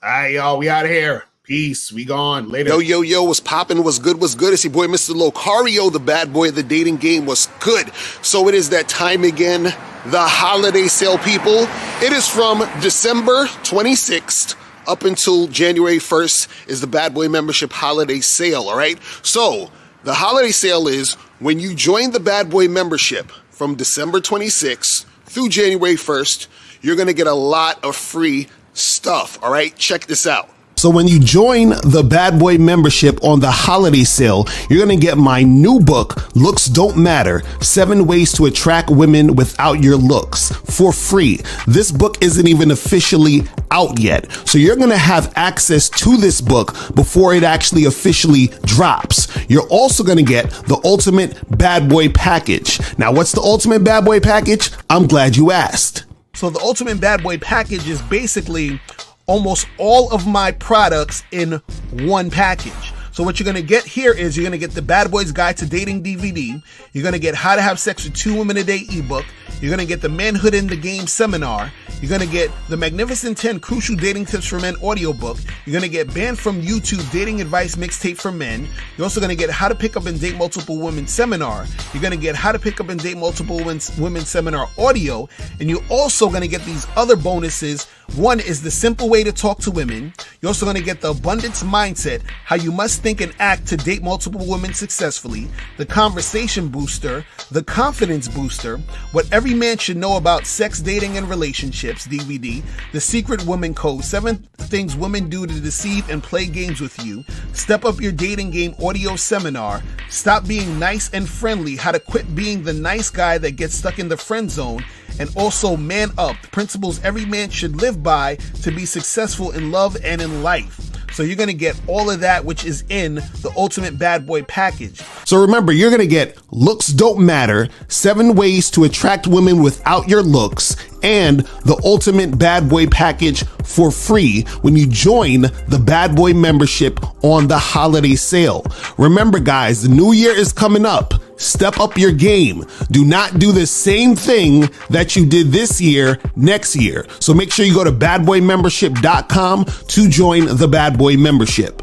All right, y'all, we out of here. Peace. We gone. Later. Yo, what's poppin'? What's good? What's good? It's your boy, Mr. Locario, the bad boy of the dating game. Was good. So it is that time again. The holiday sale, people. It is from December 26th up until January 1st is the Bad Boy membership holiday sale, all right? So the holiday sale is when you join the Bad Boy membership from December 26th through January 1st, you're going to get a lot of free stuff, all right? Check this out. So when you join the Bad Boy membership on the holiday sale, you're going to get my new book, Looks Don't Matter, 7 Ways to Attract Women Without Your Looks, for free. This book isn't even officially out yet. So you're going to have access to this book before it actually officially drops. You're also going to get the Ultimate Bad Boy Package. Now, what's the Ultimate Bad Boy Package? I'm glad you asked. So the Ultimate Bad Boy Package is basically almost all of my products in one package. So what you're going to get here is you're going to get the Bad Boys Guide to Dating DVD. You're going to get How to Have Sex with 2 Women a Day ebook. You're going to get the Manhood in the Game seminar. You're going to get the Magnificent 10 Crucial Dating Tips for Men audiobook. You're going to get Banned from YouTube Dating Advice Mixtape for Men. You're also going to get How to Pick Up and Date Multiple Women seminar. You're going to get How to Pick Up and Date Multiple Women seminar audio. And you're also going to get these other bonuses. One is the simple way to talk to women. You're also going to get the abundance mindset, how you must think and act to date multiple women successfully, the conversation booster, the confidence booster, what every man should know about sex, dating, and relationships DVD, the secret woman code, 7 things women do to deceive and play games with you, step up your dating game audio seminar, stop being nice and friendly, how to quit being the nice guy that gets stuck in the friend zone, and also Man Up, principles every man should live by to be successful in love and in life. So you're going to get all of that, which is in the Ultimate Bad Boy package. So remember, you're going to get Looks Don't Matter, 7 Ways to Attract Women Without Your Looks, and the Ultimate Bad Boy package for free when you join the Bad Boy membership on the holiday sale. Remember, guys, the new year is coming up. Step up your game. Do not do the same thing that you did this year next year. So make sure you go to badboymembership.com to join the Bad Boy membership.